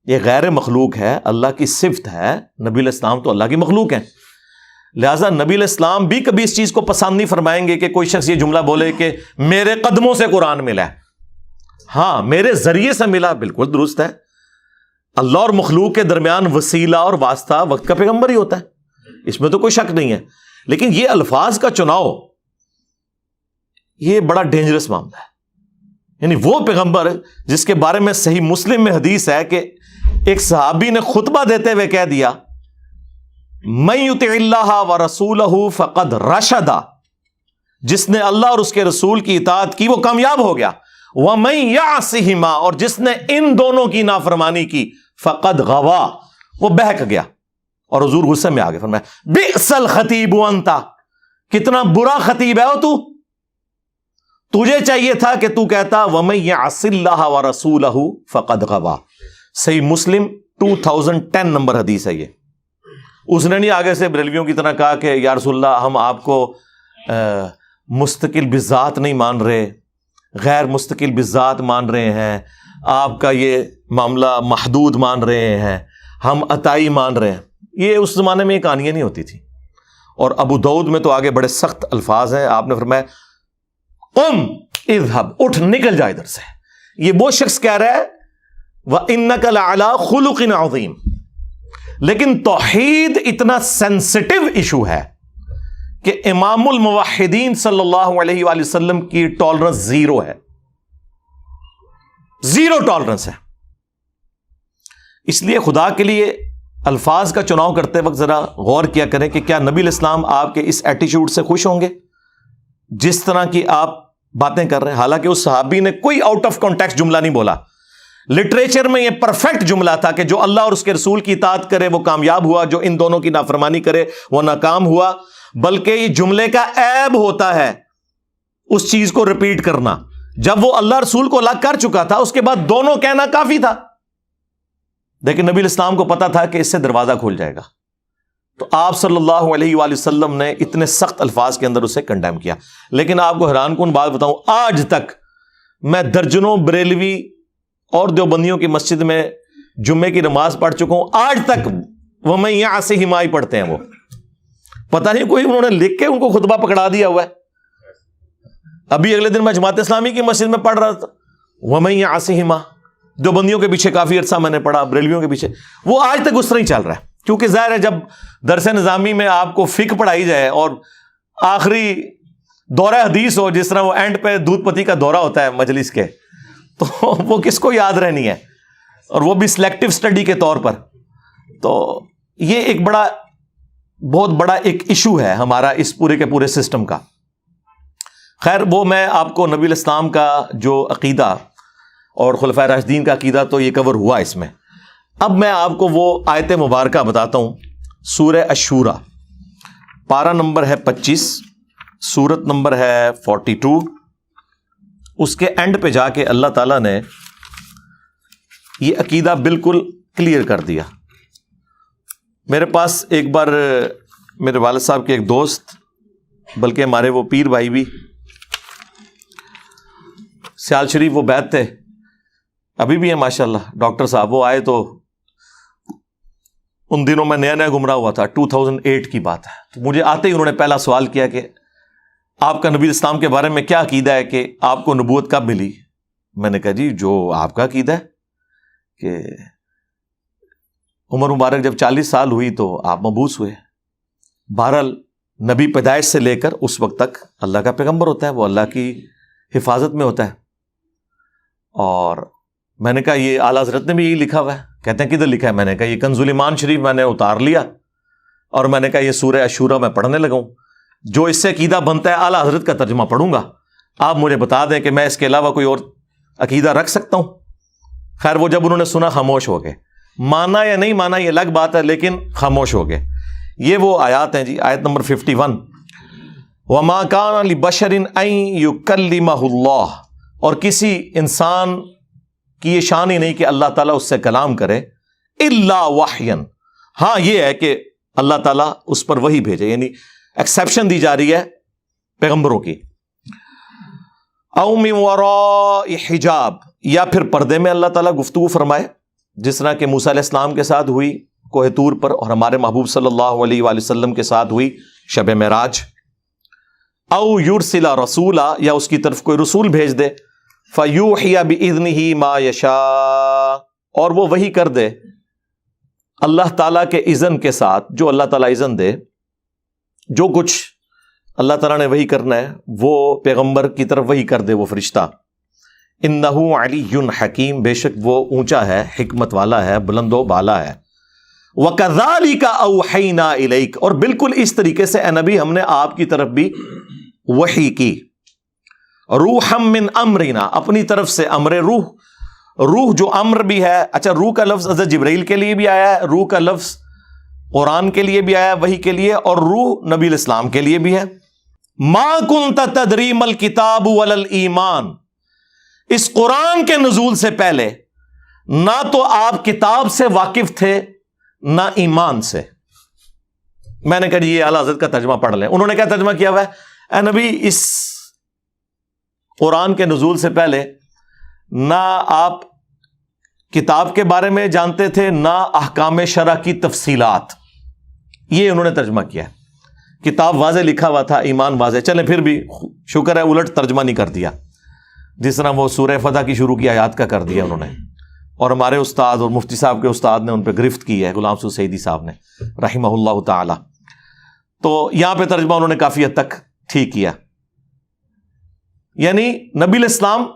یہ غیر مخلوق ہے، اللہ کی صفت ہے. نبی علیہ السلام تو اللہ کی مخلوق ہیں، لہٰذا نبی علیہ السلام بھی کبھی اس چیز کو پسند نہیں فرمائیں گے کہ کوئی شخص یہ جملہ بولے کہ میرے قدموں سے قرآن ملا ہے. ہاں، میرے ذریعے سے ملا، بالکل درست ہے. اللہ اور مخلوق کے درمیان وسیلہ اور واسطہ وقت کا پیغمبر ہی ہوتا ہے، اس میں تو کوئی شک نہیں ہے. لیکن یہ الفاظ کا چناؤ یہ بڑا ڈینجرس معاملہ ہے. یعنی وہ پیغمبر جس کے بارے میں صحیح مسلم میں حدیث ہے کہ ایک صحابی نے خطبہ دیتے ہوئے کہہ دیا مَن یُطِعِ اللَّهَ وَرَسُولَهُ فَقَدْ رَشَدَ، جس نے اللہ اور اس کے رسول کی اطاعت کی وہ کامیاب ہو گیا. وَمَن يَعْصِهِمَا، اور جس نے ان دونوں کی نافرمانی کی فَقَدْ غَوَا، وہ بہک گیا. اور حضور غصے میں آگے فرمایا بئس الخطیب انت، کتنا برا خطیب ہے تو، تجھے چاہیے تھا کہ تو کہتا وَمَن يَعْصِ اللَّهَ وَرَسُولَهُ فَقَدْ غَوَىٰ. صحیح مسلم 2010 نمبر حدیث ہے یہ. اس نے نہیں آگے سے بریلویوں کی طرح کہا کہ یا رسول اللہ ہم آپ کو مستقل بذات نہیں مان رہے، غیر مستقل بذات مان رہے ہیں، آپ کا یہ معاملہ محدود مان رہے ہیں، ہم عطائی مان رہے ہیں. یہ اس زمانے میں یہ کہانیاں نہیں ہوتی تھی. اور ابو داؤد میں تو آگے بڑے سخت الفاظ ہیں. آپ نے فرمایا قم اذهب، اٹھ نکل جا ادھر سے. یہ وہ شخص کہہ رہا ہے وَإِنَّكَ لَعَلَىٰ خُلُقٍ عَظِيمٍ. لیکن توحید اتنا سینسٹیو ایشو ہے کہ امام الموحدین صلی اللہ علیہ وآلہ وسلم کی ٹالرنس زیرو ہے، زیرو ٹالرنس ہے. اس لیے خدا کے لیے الفاظ کا چناؤ کرتے وقت ذرا غور کیا کریں کہ کیا نبی الاسلام آپ کے اس ایٹیچیوڈ سے خوش ہوں گے جس طرح کی آپ باتیں کر رہے ہیں. حالانکہ اس صحابی نے کوئی آؤٹ آف کانٹیکسٹ جملہ نہیں بولا، لٹریچر میں یہ پرفیکٹ جملہ تھا کہ جو اللہ اور اس کے رسول کی اطاعت کرے وہ کامیاب ہوا، جو ان دونوں کی نافرمانی کرے وہ ناکام ہوا. بلکہ یہ جملے کا عیب ہوتا ہے اس چیز کو ریپیٹ کرنا. جب وہ اللہ رسول کو الگ کر چکا تھا اس کے بعد دونوں کہنا کافی تھا، لیکن نبی الاسلام کو پتا تھا کہ اس سے دروازہ کھل جائے گا. تو آپ صلی اللہ علیہ وآلہ وسلم نے اتنے سخت الفاظ کے اندر اسے کنڈیم کیا. لیکن آپ کو حیران کن بات بتاؤں، آج تک میں درجنوں بریلوی اور دیوبندیوں کی مسجد میں جمعے کی نماز پڑھ چکا ہوں، آج تک وہ میں یہاں سے ہمائی پڑھتے ہیں. وہ پتہ نہیں کوئی انہوں نے لکھ کے ان کو خطبہ پکڑا دیا ہوا ہے. ابھی اگلے دن میں جماعت اسلامی کی مسجد میں پڑھ رہا تھا وہ میں یہاں سے ہما، دیوبندیوں کے پیچھے کافی عرصہ میں نے پڑھا، بریلویوں کے پیچھے. وہ آج تک اس طرح ہی چل رہا ہے. کیونکہ ظاہر ہے جب درس نظامی میں آپ کو فقہ پڑھائی جائے اور آخری دورہ حدیث ہو، جس طرح وہ اینڈ پہ دودھ پتی کا دورہ ہوتا ہے مجلس کے، تو وہ کس کو یاد رہنی ہے، اور وہ بھی سلیکٹو سٹڈی کے طور پر. تو یہ ایک بہت بڑا ایک ایشو ہے ہمارا اس پورے کے پورے سسٹم کا. خیر وہ میں آپ کو نبی الاسلام کا جو عقیدہ اور خلفائے راشدین کا عقیدہ تو یہ کور ہوا اس میں. اب میں آپ کو وہ آیت مبارکہ بتاتا ہوں. سورہ الشورى، پارہ نمبر ہے 25، سورت نمبر ہے 42. اس کے اینڈ پہ جا کے اللہ تعالیٰ نے یہ عقیدہ بالکل کلیئر کر دیا. میرے پاس ایک بار میرے والد صاحب کے ایک دوست، بلکہ ہمارے وہ پیر بھائی بھی سیال شریف وہ بیت تھے، ابھی بھی ہیں ماشاءاللہ، ڈاکٹر صاحب. وہ آئے تو ان دنوں میں نیا گمراہ ہوا تھا، 2008 کی بات ہے. تو مجھے آتے ہی انہوں نے پہلا سوال کیا کہ آپ کا نبی اسلام کے بارے میں کیا عقیدہ ہے کہ آپ کو نبوت کب ملی؟ میں نے کہا جی جو آپ کا عقیدہ ہے کہ عمر مبارک جب 40 سال ہوئی تو آپ مبعوث ہوئے. بہرحال نبی پیدائش سے لے کر اس وقت تک اللہ کا پیغمبر ہوتا ہے، وہ اللہ کی حفاظت میں ہوتا ہے. اور میں نے کہا یہ اعلیٰ حضرت نے بھی یہی لکھا ہوا ہے. کہتے ہیں کدھر لکھا ہے؟ میں نے کہا یہ کنز الایمان شریف میں نے اتار لیا اور میں نے کہا یہ سورہ الشورى میں پڑھنے لگا ہوں. جو اس سے عقیدہ بنتا ہے اعلیٰ حضرت کا ترجمہ پڑھوں گا. آپ مجھے بتا دیں کہ میں اس کے علاوہ کوئی اور عقیدہ رکھ سکتا ہوں. خیر وہ جب انہوں نے سنا خاموش ہو گئے. مانا یا نہیں مانا یہ الگ بات ہے، لیکن خاموش ہو گئے. یہ وہ آیات ہیں جی، آیت نمبر 51 وَمَا كَانَ لِبَشَرٍ أَن يُكَلِّمَهُ اللَّهُ. اور کسی انسان کی یہ شان ہی نہیں کہ اللہ تعالیٰ اس سے کلام کرے، الا وحیا. ہاں یہ ہے کہ اللہ تعالیٰ اس پر وحی بھیجے، یعنی ایکسیپشن دی جا رہی ہے پیغمبروں کی. او من وراء حجاب، یا پھر پردے میں اللہ تعالیٰ گفتگو فرمائے، جس طرح کہ موسیٰ علیہ السلام کے ساتھ ہوئی کوہ طور پر، اور ہمارے محبوب صلی اللہ علیہ وآلہ وسلم کے ساتھ ہوئی شب معراج. او یرسل رسولا، یا اس کی طرف کوئی رسول بھیج دے، فیوحی بإذنہ ما یشاء، اور وہ وحی کر دے اللہ تعالیٰ کے اذن کے ساتھ، جو اللہ تعالیٰ اذن دے. جو کچھ اللہ تعالیٰ نے وحی کرنا ہے وہ پیغمبر کی طرف وحی کر دے وہ فرشتہ. انہ علی حکیم، بے شک وہ اونچا ہے، حکمت والا ہے، بلند و بالا ہے. وَكَذَلِكَ أَوْحَيْنَا إِلَيْكَ، اور بالکل اس طریقے سے اے نبی ہم نے آپ کی طرف بھی وحی کی. روحم من امرنا، اپنی طرف سے امر روح. روح جو امر بھی ہے، اچھا روح کا لفظ حضرت جبرائیل کے لیے بھی آیا ہے، روح کا لفظ قرآن کے لیے بھی آیا وحی کے لیے, اور روح نبی الاسلام کے لیے بھی ہے. ما کنت تدری ما الکتاب ولا الایمان, اس قرآن کے نزول سے پہلے نہ تو آپ کتاب سے واقف تھے نہ ایمان سے. میں نے کہا جی یہ اعلیٰ حضرت کا ترجمہ پڑھ لیں. انہوں نے کیا ترجمہ کیا ہوا ہے؟ اے نبی, اس قرآن کے نزول سے پہلے نہ آپ کتاب کے بارے میں جانتے تھے نہ احکام شرع کی تفصیلات. یہ انہوں نے ترجمہ کیا. کتاب واضح لکھا ہوا تھا, ایمان واضح. چلیں پھر بھی شکر ہے الٹ ترجمہ نہیں کر دیا, جس طرح وہ سورہ فتح کی شروع کی آیات کا کر دیا انہوں نے, اور ہمارے استاد اور مفتی صاحب کے استاد نے ان پہ گرفت کی ہے, غلام سعود سعیدی صاحب نے رحمہ اللہ تعالی. تو یہاں پہ ترجمہ انہوں نے کافی حد تک ٹھیک کیا. یعنی نبی الاسلام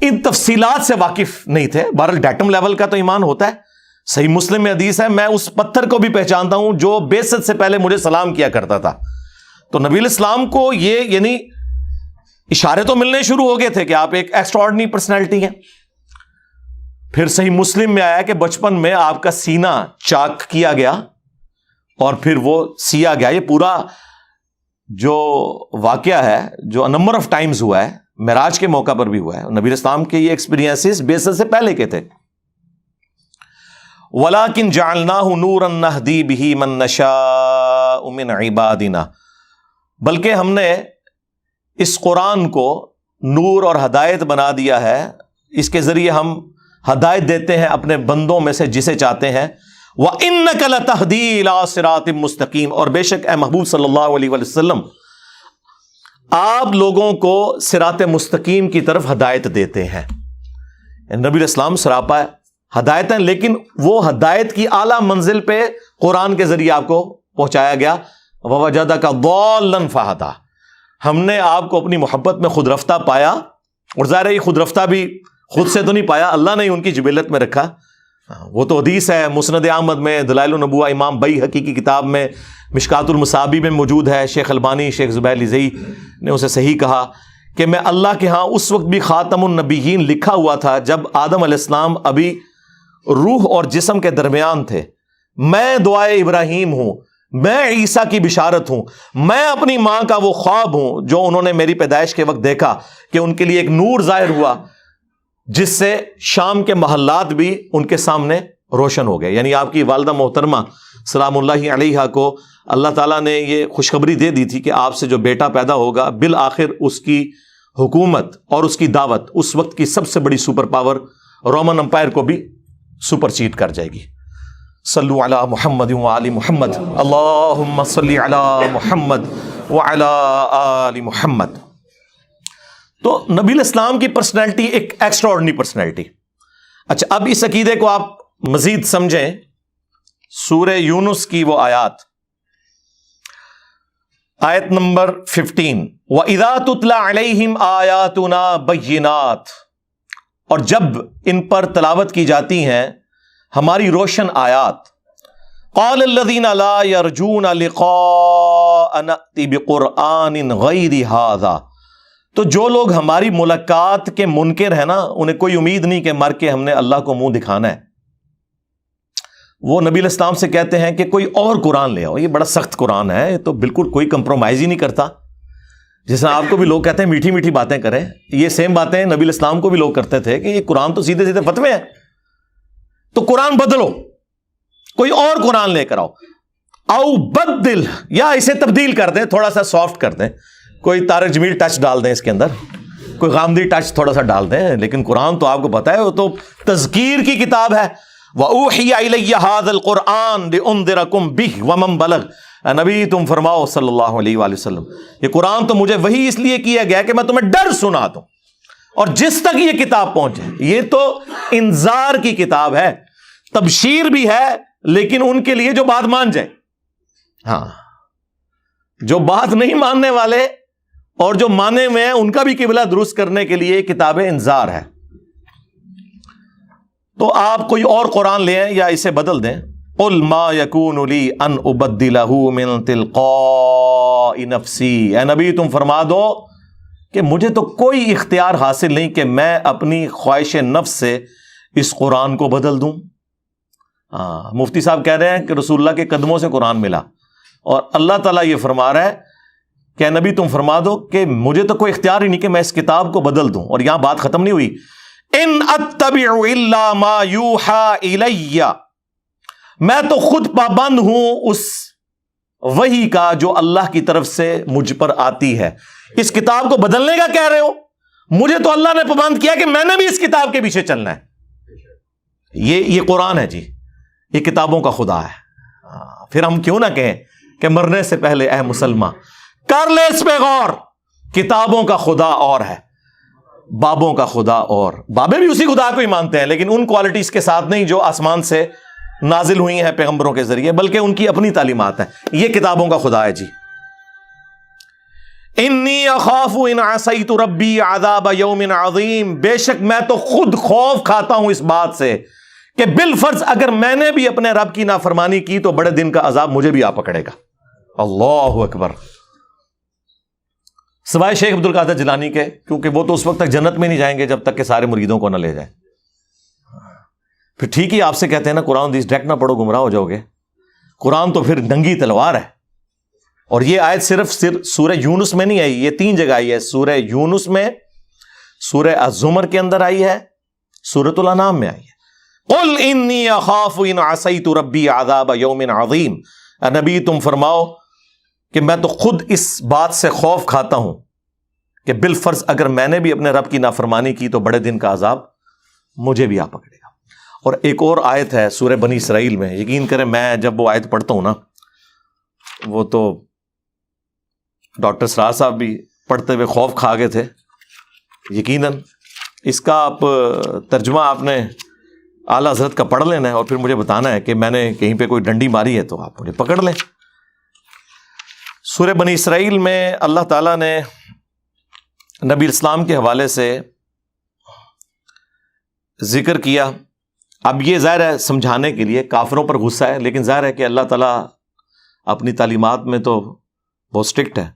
ان تفصیلات سے واقف نہیں تھے. بہرحال ڈیٹم لیول کا تو ایمان ہوتا ہے. صحیح مسلم میں حدیث ہے, میں اس پتھر کو بھی پہچانتا ہوں جو بعثت سے پہلے مجھے سلام کیا کرتا تھا. تو نبی الاسلام کو یہ یعنی اشارے تو ملنے شروع ہو گئے تھے کہ آپ ایک ایکسٹرا آرڈنری پرسنالٹی ہیں. پھر صحیح مسلم میں آیا کہ بچپن میں آپ کا سینہ چاک کیا گیا اور پھر وہ سیا گیا. یہ پورا جو واقعہ ہے جو نمبر آف ٹائمز ہوا ہے, معراج کے موقع پر بھی ہوا ہے. نبی الاسلام کے یہ ایکسپیرینسز بعثت سے پہلے کے تھے. وَلَكِنْ جَعَلْنَاهُ نُورًا نَهْدِي بِهِ مَن نَّشَاءُ مِنْ عِبَادِنَا, بلکہ ہم نے اس قرآن کو نور اور ہدایت بنا دیا ہے. اس کے ذریعے ہم ہدایت دیتے ہیں اپنے بندوں میں سے جسے چاہتے ہیں. وَإِنَّكَ لَتَهْدِي إِلَىٰ صِرَاطٍ مُسْتَقِيمٍ, اور بے شک اے محبوب صلی اللہ علیہ وسلم آپ لوگوں کو صراط مستقیم کی طرف ہدایت دیتے ہیں. نبی الاسلام سراپا ہدایت ہیں, لیکن وہ ہدایت کی اعلیٰ منزل پہ قرآن کے ذریعے آپ کو پہنچایا گیا. وَوَجَدَكَ ضَالًّا فَهَدَىٰ, ہم نے آپ کو اپنی محبت میں خود رفتہ پایا. اور ظاہر ہے یہ خود رفتہ بھی خود سے تو نہیں پایا, اللہ نے ان کی جبلت میں رکھا. وہ تو حدیث ہے مسند احمد میں, دلائل النبوہ امام بیہقی کی کتاب میں, مشکات المصابیح میں موجود ہے. شیخ البانی شیخ زبیر لزئی نے اسے صحیح کہا کہ میں اللہ کے ہاں اس وقت بھی خاتم النبیین لکھا ہوا تھا جب آدم علیہ السلام ابھی روح اور جسم کے درمیان تھے. میں دعائے ابراہیم ہوں, میں عیسیٰ کی بشارت ہوں, میں اپنی ماں کا وہ خواب ہوں جو انہوں نے میری پیدائش کے وقت دیکھا کہ ان کے لیے ایک نور ظاہر ہوا جس سے شام کے محلات بھی ان کے سامنے روشن ہو گئے. یعنی آپ کی والدہ محترمہ سلام اللہ علیہا کو اللہ تعالیٰ نے یہ خوشخبری دے دی تھی کہ آپ سے جو بیٹا پیدا ہوگا بالآخر اس کی حکومت اور اس کی دعوت اس وقت کی سب سے بڑی سپر پاور رومن امپائر کو بھی سپر چیٹ کر جائے گی. صلو علی محمد وعلی محمد, اللہم صلی علی محمد وعلی آل محمد. تو نبی الاسلام کی پرسنالٹی ایک ایکسٹرا آرڈنری پرسنالٹی. اچھا, اب اس عقیدے کو آپ مزید سمجھیں. سورہ یونس کی وہ آیات, آیت نمبر 15, وَإِذَا تُتْلَى عَلَيْهِمْ آيَاتُنَا بَيِّنَاتٍ, اور جب ان پر تلاوت کی جاتی ہیں ہماری روشن آیات. قَالَ الَّذِينَ لَا يَرْجُونَ لِقَاءَ نَأْتِ بِقُرْآنٍ غَيْرِ هَذَا, تو جو لوگ ہماری ملاقات کے منکر ہیں نا, انہیں کوئی امید نہیں کہ مر کے ہم نے اللہ کو منہ دکھانا ہے, وہ نبی الاسلام سے کہتے ہیں کہ کوئی اور قرآن لے آؤ, یہ بڑا سخت قرآن ہے, یہ تو بالکل کوئی کمپرومائز ہی نہیں کرتا. جس طرح آپ کو بھی لوگ کہتے ہیں میٹھی میٹھی باتیں کریں, یہ سیم باتیں نبی الاسلام کو بھی لوگ کرتے تھے کہ یہ قرآن تو سیدھے سیدھے فتوے ہیں, تو قرآن بدلو, کوئی اور قرآن لے کر آؤ. او بدل, یا اسے تبدیل کر دیں, تھوڑا سا سافٹ کر دیں, کوئی طارق جمیل ٹچ ڈال دیں اس کے اندر, کوئی غامدی ٹچ تھوڑا سا ڈال دیں. لیکن قرآن تو آپ کو پتا ہے وہ تو تذکیر کی کتاب ہے. وَأُوحِيَ إِلَيَّ هَذَا الْقُرْآنُ لِأُنذِرَكُم بِهِ وَمَن بَلَغَ, نبی تم فرماؤ صلی اللہ علیہ وآلہ وسلم, یہ قرآن تو مجھے وہی اس لیے کیا گیا کہ میں تمہیں ڈر سنا دوں, اور جس تک یہ کتاب پہنچے. یہ تو انذار کی کتاب ہے, تبشیر بھی ہے, لیکن ان کے لیے جو بات مان جائے. ہاں, جو بات نہیں ماننے والے اور جو مانے ہوئے ہیں ان کا بھی قبلہ درست کرنے کے لیے کتاب انذار ہے. تو آپ کوئی اور قرآن لے آئیں یا اسے بدل دیں. قُلْ مَا يَكُونُ لِي أَنْ أُبَدِّلَهُ مِنْ تِلْقَاءِ نَفْسِي, اے نبی تم فرما دو کہ مجھے تو کوئی اختیار حاصل نہیں کہ میں اپنی خواہش نفس سے اس قرآن کو بدل دوں. مفتی صاحب کہہ رہے ہیں کہ رسول اللہ کے قدموں سے قرآن ملا، اور اللہ تعالیٰ یہ فرما رہا ہے کہ نبی تم فرما دو کہ مجھے تو کوئی اختیار ہی نہیں کہ میں اس کتاب کو بدل دوں. اور یہاں بات ختم نہیں ہوئی. ان اتبع الا ما یوحى الی، میں تو خود پابند ہوں اس وحی کا جو اللہ کی طرف سے مجھ پر آتی ہے. اس کتاب کو بدلنے کا کہہ رہے ہو؟ مجھے تو اللہ نے پابند کیا کہ میں نے بھی اس کتاب کے پیچھے چلنا ہے. یہ قرآن ہے جی، یہ کتابوں کا خدا ہے. پھر ہم کیوں نہ کہیں کہ مرنے سے پہلے اے مسلمان کر لے اس پہ غور. کتابوں کا خدا اور ہے، بابوں کا خدا اور. بابے بھی اسی خدا کو ہی مانتے ہیں، لیکن ان کوالٹیز کے ساتھ نہیں جو آسمان سے نازل ہوئی ہیں پیغمبروں کے ذریعے، بلکہ ان کی اپنی تعلیمات ہیں. یہ کتابوں کا خدا ہے جی. انی اخاف ان عصیت ربی عذاب یوم عظیم، بے شک میں تو خود خوف کھاتا ہوں اس بات سے کہ بالفرض اگر میں نے بھی اپنے رب کی نافرمانی کی تو بڑے دن کا عذاب مجھے بھی آ پکڑے گا. اللہ اکبر. سوائے شیخ عبد القادر جیلانی کے، کیونکہ وہ تو اس وقت تک جنت میں نہیں جائیں گے جب تک کہ سارے مریدوں کو نہ لے جائیں. پھر ٹھیک ہی آپ سے کہتے ہیں نا قرآن حدیث ڈائریکٹ نہ پڑھو گمراہ ہو جاؤ گے. قرآن تو پھر ننگی تلوار ہے. اور یہ آیت صرف سورہ یونس میں نہیں آئی، یہ 3 جگہ آئی ہے. سورہ یونس میں، سورہ الزمر کے اندر آئی ہے، سورۃ الانعام میں آئی ہے. قل انی اخاف ان عصیت ربی عذاب یوم عظیم. اے نبی تم فرماؤ کہ میں تو خود اس بات سے خوف کھاتا ہوں کہ بالفرض اگر میں نے بھی اپنے رب کی نافرمانی کی تو بڑے دن کا عذاب مجھے بھی آ پکڑے گا. اور ایک اور آیت ہے سورہ بنی اسرائیل میں، یقین کریں میں جب وہ آیت پڑھتا ہوں نا، وہ تو ڈاکٹر سراج صاحب بھی پڑھتے ہوئے خوف کھا گئے تھے یقیناً. اس کا آپ ترجمہ آپ نے اعلیٰ حضرت کا پڑھ لینا ہے اور پھر مجھے بتانا ہے کہ میں نے کہیں پہ کوئی ڈنڈی ماری ہے تو آپ مجھے پکڑ لیں. سورہ بنی اسرائیل میں اللہ تعالیٰ نے نبی اسلام کے حوالے سے ذکر کیا. اب یہ ظاہر ہے سمجھانے کے لیے، کافروں پر غصہ ہے، لیکن ظاہر ہے کہ اللہ تعالیٰ اپنی تعلیمات میں تو بہت اسٹرکٹ ہے.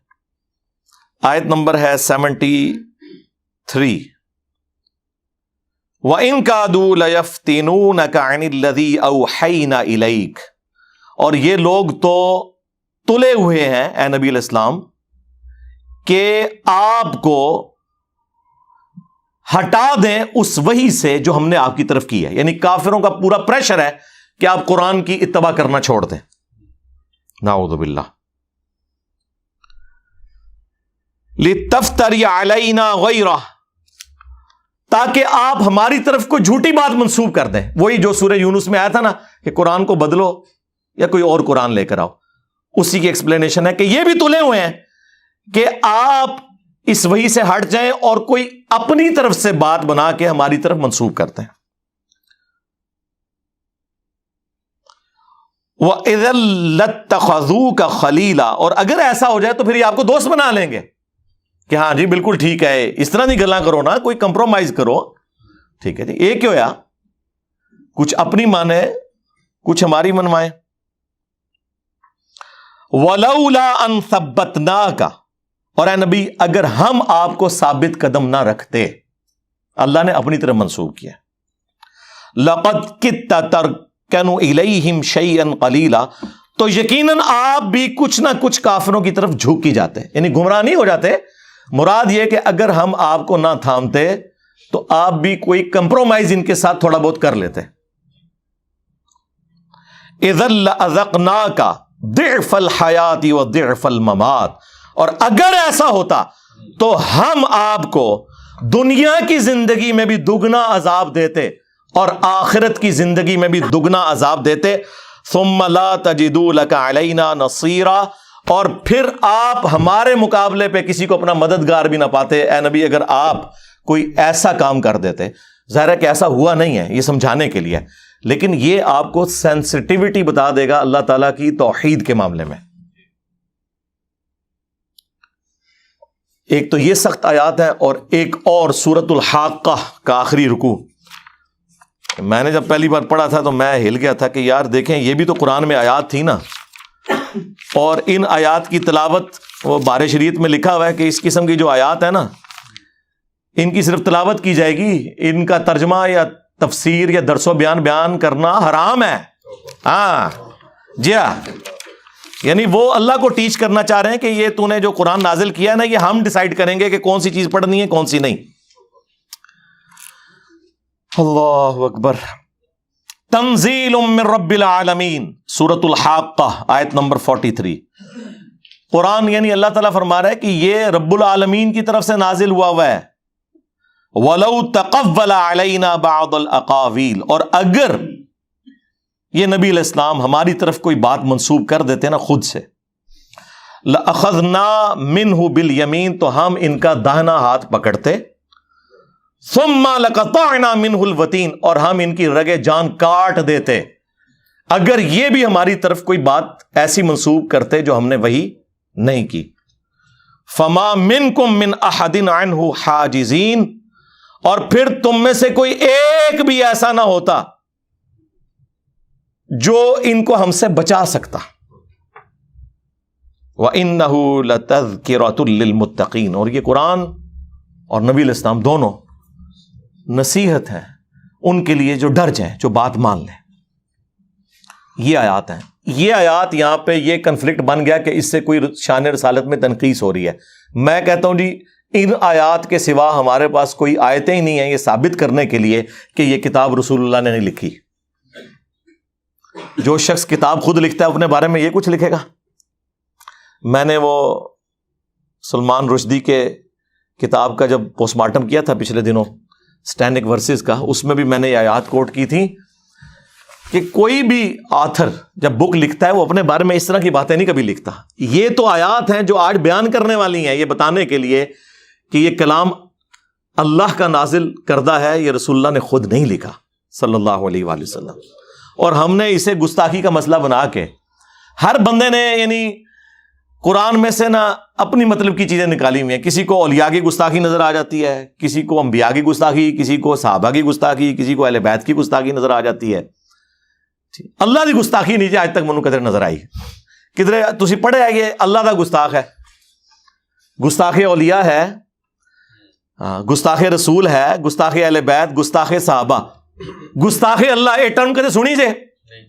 آیت نمبر ہے 73. وَإِن كَادُوا لَيَفْتِنُونَكَ عَنِ الَّذِي أَوْحَيْنَا إِلَيْكَ، اور یہ لوگ تو تلے ہوئے ہیں اے نبی علیہ السلام کہ آپ کو ہٹا دیں اس وحی سے جو ہم نے آپ کی طرف کی ہے. یعنی کافروں کا پورا پریشر ہے کہ آپ قرآن کی اتباع کرنا چھوڑ دیں. نعوذ باللہ. لِتَفْتَرِيَ عَلَيْنَا غَيْرَهُ، تاکہ آپ ہماری طرف کوئی جھوٹی بات منسوب کر دیں. وہی جو سورہ یونس میں آیا تھا نا کہ قرآن کو بدلو یا کوئی اور قرآن لے کر آؤ، اسی کی ایکسپلینیشن ہے کہ یہ بھی تلے ہوئے ہیں کہ آپ اس وحی سے ہٹ جائیں اور کوئی اپنی طرف سے بات بنا کے ہماری طرف منسوب کرتے ہیں. وَإِذًا لَاتَّخَذُوكَ خَلِيلًا، اور اگر ایسا ہو جائے تو پھر یہ آپ کو دوست بنا لیں گے کہ ہاں جی بالکل ٹھیک ہے، اس طرح نہیں گلاں کرو نا، کوئی کمپرومائز کرو. ٹھیک ہے جی، ایک کیوں یا کچھ اپنی مانے کچھ ہماری منوائیں. وَلَوْلَا أَن ثَبَّتْنَاكَ، اور اے نبی اگر ہم آپ کو ثابت قدم نہ رکھتے، اللہ نے اپنی طرف منسوب کیا. لَقَدْ كِدتَّ تَرْكَنُ إِلَيْهِمْ شَيْئًا قَلِيلًا، تو یقیناً آپ بھی کچھ نہ کچھ کافروں کی طرف جھک ہی جاتے، یعنی گمراہ نہیں ہو جاتے. مراد یہ کہ اگر ہم آپ کو نہ تھامتے تو آپ بھی کوئی کمپرومائز ان کے ساتھ تھوڑا بہت کر لیتے. اذا لأذقناك ضعف الحیات وضعف الممات، اور اگر ایسا ہوتا تو ہم آپ کو دنیا کی زندگی میں بھی دگنا عذاب دیتے اور آخرت کی زندگی میں بھی دگنا عذاب دیتے. ثم لا تجدوا لك علينا نصيرا، اور پھر آپ ہمارے مقابلے پہ کسی کو اپنا مددگار بھی نہ پاتے. اے نبی اگر آپ کوئی ایسا کام کر دیتے، ظاہر ہے کہ ایسا ہوا نہیں ہے، یہ سمجھانے کے لیے، لیکن یہ آپ کو سینسٹیوٹی بتا دے گا اللہ تعالیٰ کی توحید کے معاملے میں. ایک تو یہ سخت آیات ہے، اور ایک اور سورۃ الحاقہ کا آخری رکوع. میں نے جب پہلی بار پڑھا تھا تو میں ہل گیا تھا کہ یار دیکھیں یہ بھی تو قرآن میں آیات تھی نا، اور ان آیات کی تلاوت وہ بار شریعت میں لکھا ہوا ہے کہ اس قسم کی جو آیات ہے نا ان کی صرف تلاوت کی جائے گی، ان کا ترجمہ یا تفسیر یا درس و بیان کرنا حرام ہے. ہاں جی ہاں، یعنی وہ اللہ کو ٹیچ کرنا چاہ رہے ہیں کہ یہ تو نے جو قرآن نازل کیا ہے نا، یہ ہم ڈیسائیڈ کریں گے کہ کون سی چیز پڑھنی ہے کون سی نہیں. اللہ اکبر. تنزیل من رب العالمین، سورۃ الحاقہ آیت نمبر 43. قرآن یعنی اللہ تعالیٰ فرما رہا ہے کہ یہ رب العالمین کی طرف سے نازل ہوا ہے. وَلَوْ تَقَوَّلَ عَلَيْنَا بَعْضَ الْأَقَاوِيلِ، اور اگر یہ نبی علیہ السلام ہماری طرف کوئی بات منسوب کر دیتے نا خود سے، لَأَخَذْنَا مِنْهُ بِالْيَمِينِ، تو ہم ان کا داہنا ہاتھ پکڑتے. ثُمَّ لَقَطَعْنَا مِنْهُ الْوَتِينَ، اور ہم ان کی رگے جان کاٹ دیتے اگر یہ بھی ہماری طرف کوئی بات ایسی منسوب کرتے جو ہم نے وہی نہیں کی. فَمَا مِنْكُمْ مِنْ أَحَدٍ عَنْهُ حَاجِزِينَ، اور پھر تم میں سے کوئی ایک بھی ایسا نہ ہوتا جو ان کو ہم سے بچا سکتا. وَإِنَّهُ لَتَذْكِرَةٌ لِّلْمُتَّقِينَ، اور یہ قرآن اور نبی علیہ السلام دونوں نصیحت ہے ان کے لیے جو ڈر جائیں، جو بات مان لیں. یہ آیات ہیں. یہ آیات یہاں پہ یہ کنفلکٹ بن گیا کہ اس سے کوئی شان رسالت میں تنقیص ہو رہی ہے. میں کہتا ہوں جی ان آیات کے سوا ہمارے پاس کوئی آیتیں ہی نہیں ہیں یہ ثابت کرنے کے لیے کہ یہ کتاب رسول اللہ نے نہیں لکھی. جو شخص کتاب خود لکھتا ہے اپنے بارے میں یہ کچھ لکھے گا. میں نے وہ سلمان رشدی کے کتاب کا جب پوسٹ مارٹم کیا تھا پچھلے دنوں اسٹینک ورسز کا، اس میں بھی میں نے یہ آیات کوٹ کی تھی کہ کوئی بھی آتھر جب بک لکھتا ہے وہ اپنے بارے میں اس طرح کی باتیں نہیں کبھی لکھتا. یہ تو آیات ہیں جو آج بیان کرنے والی ہیں، یہ بتانے کے لیے کہ یہ کلام اللہ کا نازل کردہ ہے، یہ رسول اللہ نے خود نہیں لکھا صلی اللہ علیہ وآلہ وسلم. اور ہم نے اسے گستاخی کا مسئلہ بنا کے ہر بندے نے یعنی قرآن میں سے نا اپنی مطلب کی چیزیں نکالی ہوئی ہیں. کسی کو اولیاء کی گستاخی نظر آ جاتی ہے، کسی کو انبیاء کی گستاخی، کسی کو صحابہ کی گستاخی، کسی کو اہل بیت کی گستاخی نظر آ جاتی ہے. اللہ کی گستاخی نیچے آج تک منو کدھر نظر آئی؟ کدھر تسی پڑھے ہے یہ اللہ دا گستاخ ہے، گستاخ اولیاء ہے، گستاخ رسول ہے، گستاخ اہل بیت، گستاخ صحابہ، گستاخ اللہ. یہ ٹرم کدے سنی جے؟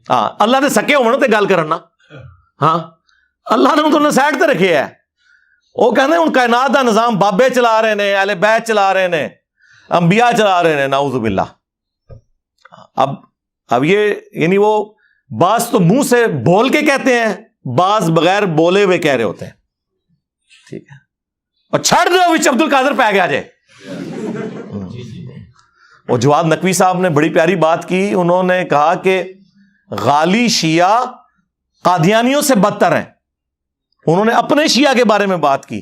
ہاں اللہ دے سکے ہونا تے گل کرنا. ہاں اللہ نے انہوں نے سائڈ تے رکھے ہے. وہ کہنے ان کائنات دا نظام بابے چلا رہے نے، اہل بیت چلا رہے نے، انبیاء چلا رہے نے، نعوذ باللہ. اب یہ یعنی وہ بعض تو منہ سے بول کے کہتے ہیں، بعض بغیر بولے ہوئے کہہ رہے ہوتے ہیں. ٹھیک ہے، اور چھڑ دو وچ عبد القادر پہ گیا جے. اور جواد نقوی صاحب نے بڑی پیاری بات کی. انہوں نے کہا کہ غالی شیعہ قادیانیوں سے بدتر ہیں. انہوں نے اپنے شیعہ کے بارے میں بات کی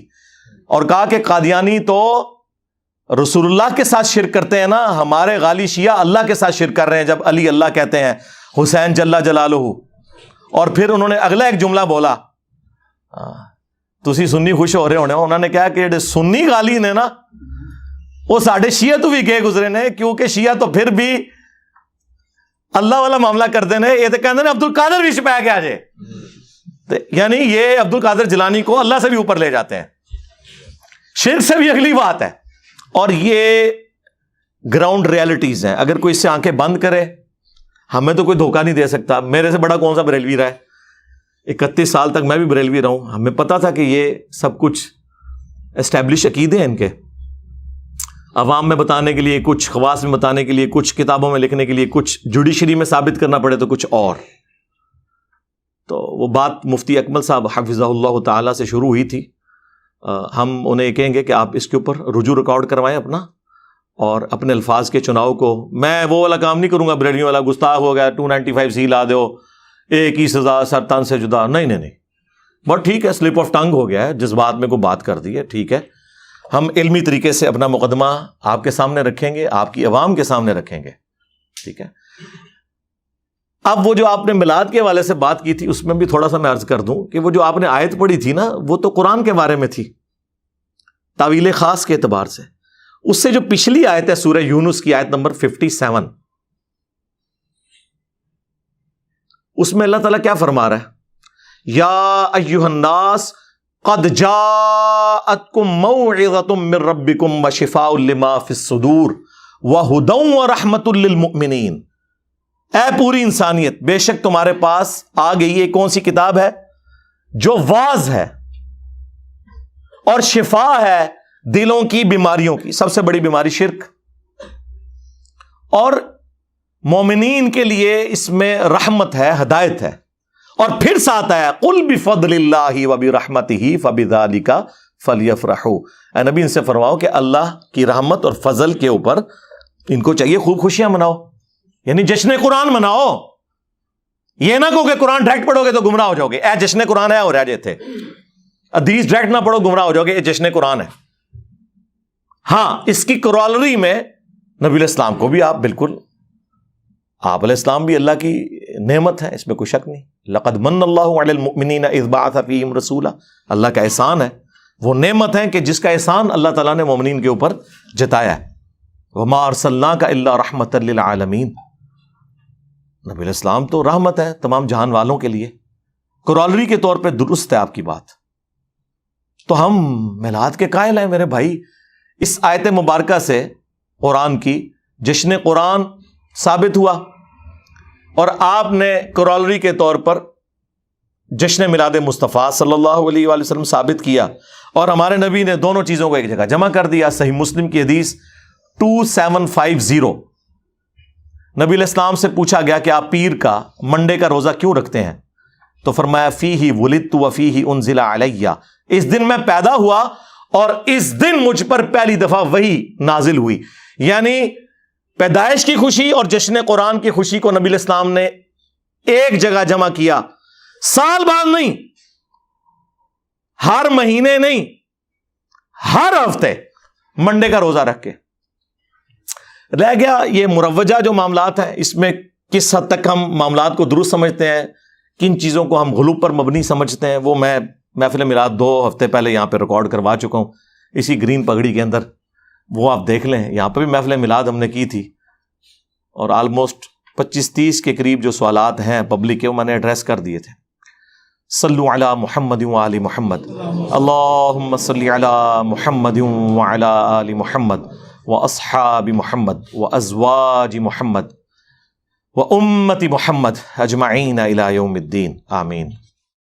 اور کہا کہ قادیانی تو رسول اللہ کے ساتھ شرک کرتے ہیں نا، ہمارے غالی شیعہ اللہ کے ساتھ شرک کر رہے ہیں جب علی اللہ کہتے ہیں، حسین جل جلالہ. اور پھر انہوں نے اگلا ایک جملہ بولا، تسی سنی خوش ہو رہے ہونے، انہوں نے کہا کہ جڑے سنی غالی نے نا وہ ساڈے شیعہ تو بھی گئے گزرے نے، کیونکہ شیعہ تو پھر بھی اللہ والا معاملہ کرتے ہیں. یہ تو کہتے ہیں عبد القادر بھی چھپایا گیا جے، یعنی یہ عبد القادر جیلانی کو اللہ سے بھی اوپر لے جاتے ہیں. شرک سے بھی اگلی بات ہے. اور یہ گراؤنڈ ریالٹیز ہیں. اگر کوئی اس سے آنکھیں بند کرے، ہمیں تو کوئی دھوکہ نہیں دے سکتا. میرے سے بڑا کون سا بریلوی رہا ہے؟ 31 سال تک میں بھی بریلوی رہا ہوں. ہمیں پتا تھا کہ یہ سب کچھ اسٹیبلش عقیدے ہیں ان کے، عوام میں بتانے کے لیے کچھ، خواص میں بتانے کے لیے کچھ، کتابوں میں لکھنے کے لیے کچھ، جوڈیشری میں ثابت کرنا پڑے تو کچھ اور. تو وہ بات مفتی اکمل صاحب حفظہ اللہ تعالی سے شروع ہوئی تھی. ہم انہیں کہیں گے کہ آپ اس کے اوپر رجوع ریکارڈ کروائیں اپنا، اور اپنے الفاظ کے چناؤ کو. میں وہ والا کام نہیں کروں گا بریلویوں والا، گستاخ ہو گیا 295 سی لا دو، ایک ہی سزا سر تن سے جدا. نہیں، بٹ ٹھیک ہے، سلپ آف ٹنگ ہو گیا ہے، جذبات میں کوئی بات کر دی ہے، ٹھیک ہے. ہم علمی طریقے سے اپنا مقدمہ آپ کے سامنے رکھیں گے، آپ کی عوام کے سامنے رکھیں گے، ٹھیک ہے. اب وہ جو آپ نے میلاد کے حوالے سے بات کی تھی، اس میں بھی تھوڑا سا میں عرض کر دوں کہ وہ جو آپ نے آیت پڑھی تھی نا، وہ تو قرآن کے بارے میں تھی تعویل خاص کے اعتبار سے. اس سے جو پچھلی آیت ہے سورہ یونس کی آیت نمبر 57، اس میں اللہ تعالیٰ کیا فرما رہا ہے؟ یا ایھا الناس قد جاءتکم موعظۃ من ربکم وشفاء لما فی الصدور وہدی ورحمۃ للمؤمنین. اے پوری انسانیت، بے شک تمہارے پاس آ گئی ہے کون سی کتاب ہے؟ جو واعظ ہے اور شفا ہے دلوں کی بیماریوں کی، سب سے بڑی بیماری شرک، اور مومنین کے لیے اس میں رحمت ہے، ہدایت ہے. اور پھر ساتھ آیا قل بفضل اللہ وبرحمتہ فبذالک فلیفرحوا، اے نبی ان سے فرماؤ کہ اللہ کی رحمت اور فضل کے اوپر ان کو چاہیے خوب خوشیاں مناؤ، یعنی جشن قرآن مناؤ. یہ نہ کہو کہ قرآن ڈائریکٹ پڑھو گے تو گمراہ ہو جاؤ گے، اے جشن قرآن ہے اور رہ جاتے حدیث ڈائریکٹ نہ پڑھو گمراہ ہو جاؤ گے، یہ جشن قرآن ہے. ہاں اس کی کرالری میں نبی علیہ السلام کو بھی آپ بالکل، آپ علیہ السلام بھی اللہ کی نعمت ہے، اس میں کوئی شک نہیں. لقد من اللہ علی المؤمنین اذ بعث فیہم رسولا، اللہ کا احسان ہے، وہ نعمت ہے کہ جس کا احسان اللہ تعالیٰ نے مومنین کے اوپر جتایا ہے. وما ارسلناک الا رحمۃ للعالمین، نبی علیہ السلام تو رحمت ہے تمام جہان والوں کے لیے. کرالری کے طور پہ درست ہے آپ کی بات. تو ہم میلاد کے قائل ہیں میرے بھائی. اس آیت مبارکہ سے قرآن کی جشن قرآن ثابت ہوا، اور آپ نے کرالری کے طور پر جشن میلاد مصطفیٰ صلی اللہ علیہ وآلہ وسلم ثابت کیا، اور ہمارے نبی نے دونوں چیزوں کو ایک جگہ جمع کر دیا. صحیح مسلم کی حدیث 2750، نبی علیہ السلام سے پوچھا گیا کہ آپ پیر کا منڈے کا روزہ کیوں رکھتے ہیں؟ تو فرمایا فیہ ولدت وفیہ انزل علیہ، اس دن میں پیدا ہوا اور اس دن مجھ پر پہلی دفعہ وحی نازل ہوئی. یعنی پیدائش کی خوشی اور جشن قرآن کی خوشی کو نبی علیہ السلام نے ایک جگہ جمع کیا، سال بعد نہیں، ہر مہینے نہیں، ہر ہفتے منڈے کا روزہ رکھ کے. رہ گیا یہ مروجہ جو معاملات ہیں، اس میں کس حد تک ہم معاملات کو درست سمجھتے ہیں، کن چیزوں کو ہم غلو پر مبنی سمجھتے ہیں، وہ میں محفل میلاد 2 ہفتے پہلے یہاں پہ ریکارڈ کروا چکا ہوں اسی گرین پگڑی کے اندر، وہ آپ دیکھ لیں. یہاں پہ بھی محفل میلاد ہم نے کی تھی، اور آلموسٹ 25-30 کے قریب جو سوالات ہیں پبلک کے وہ میں نے ایڈریس کر دیے تھے. صلو علی محمد وآل محمد، اللہم صلی علی محمد وعلی آل محمد واصحاب محمد وازواج محمد وامت محمد اجمعین الی یوم الدین، آمین.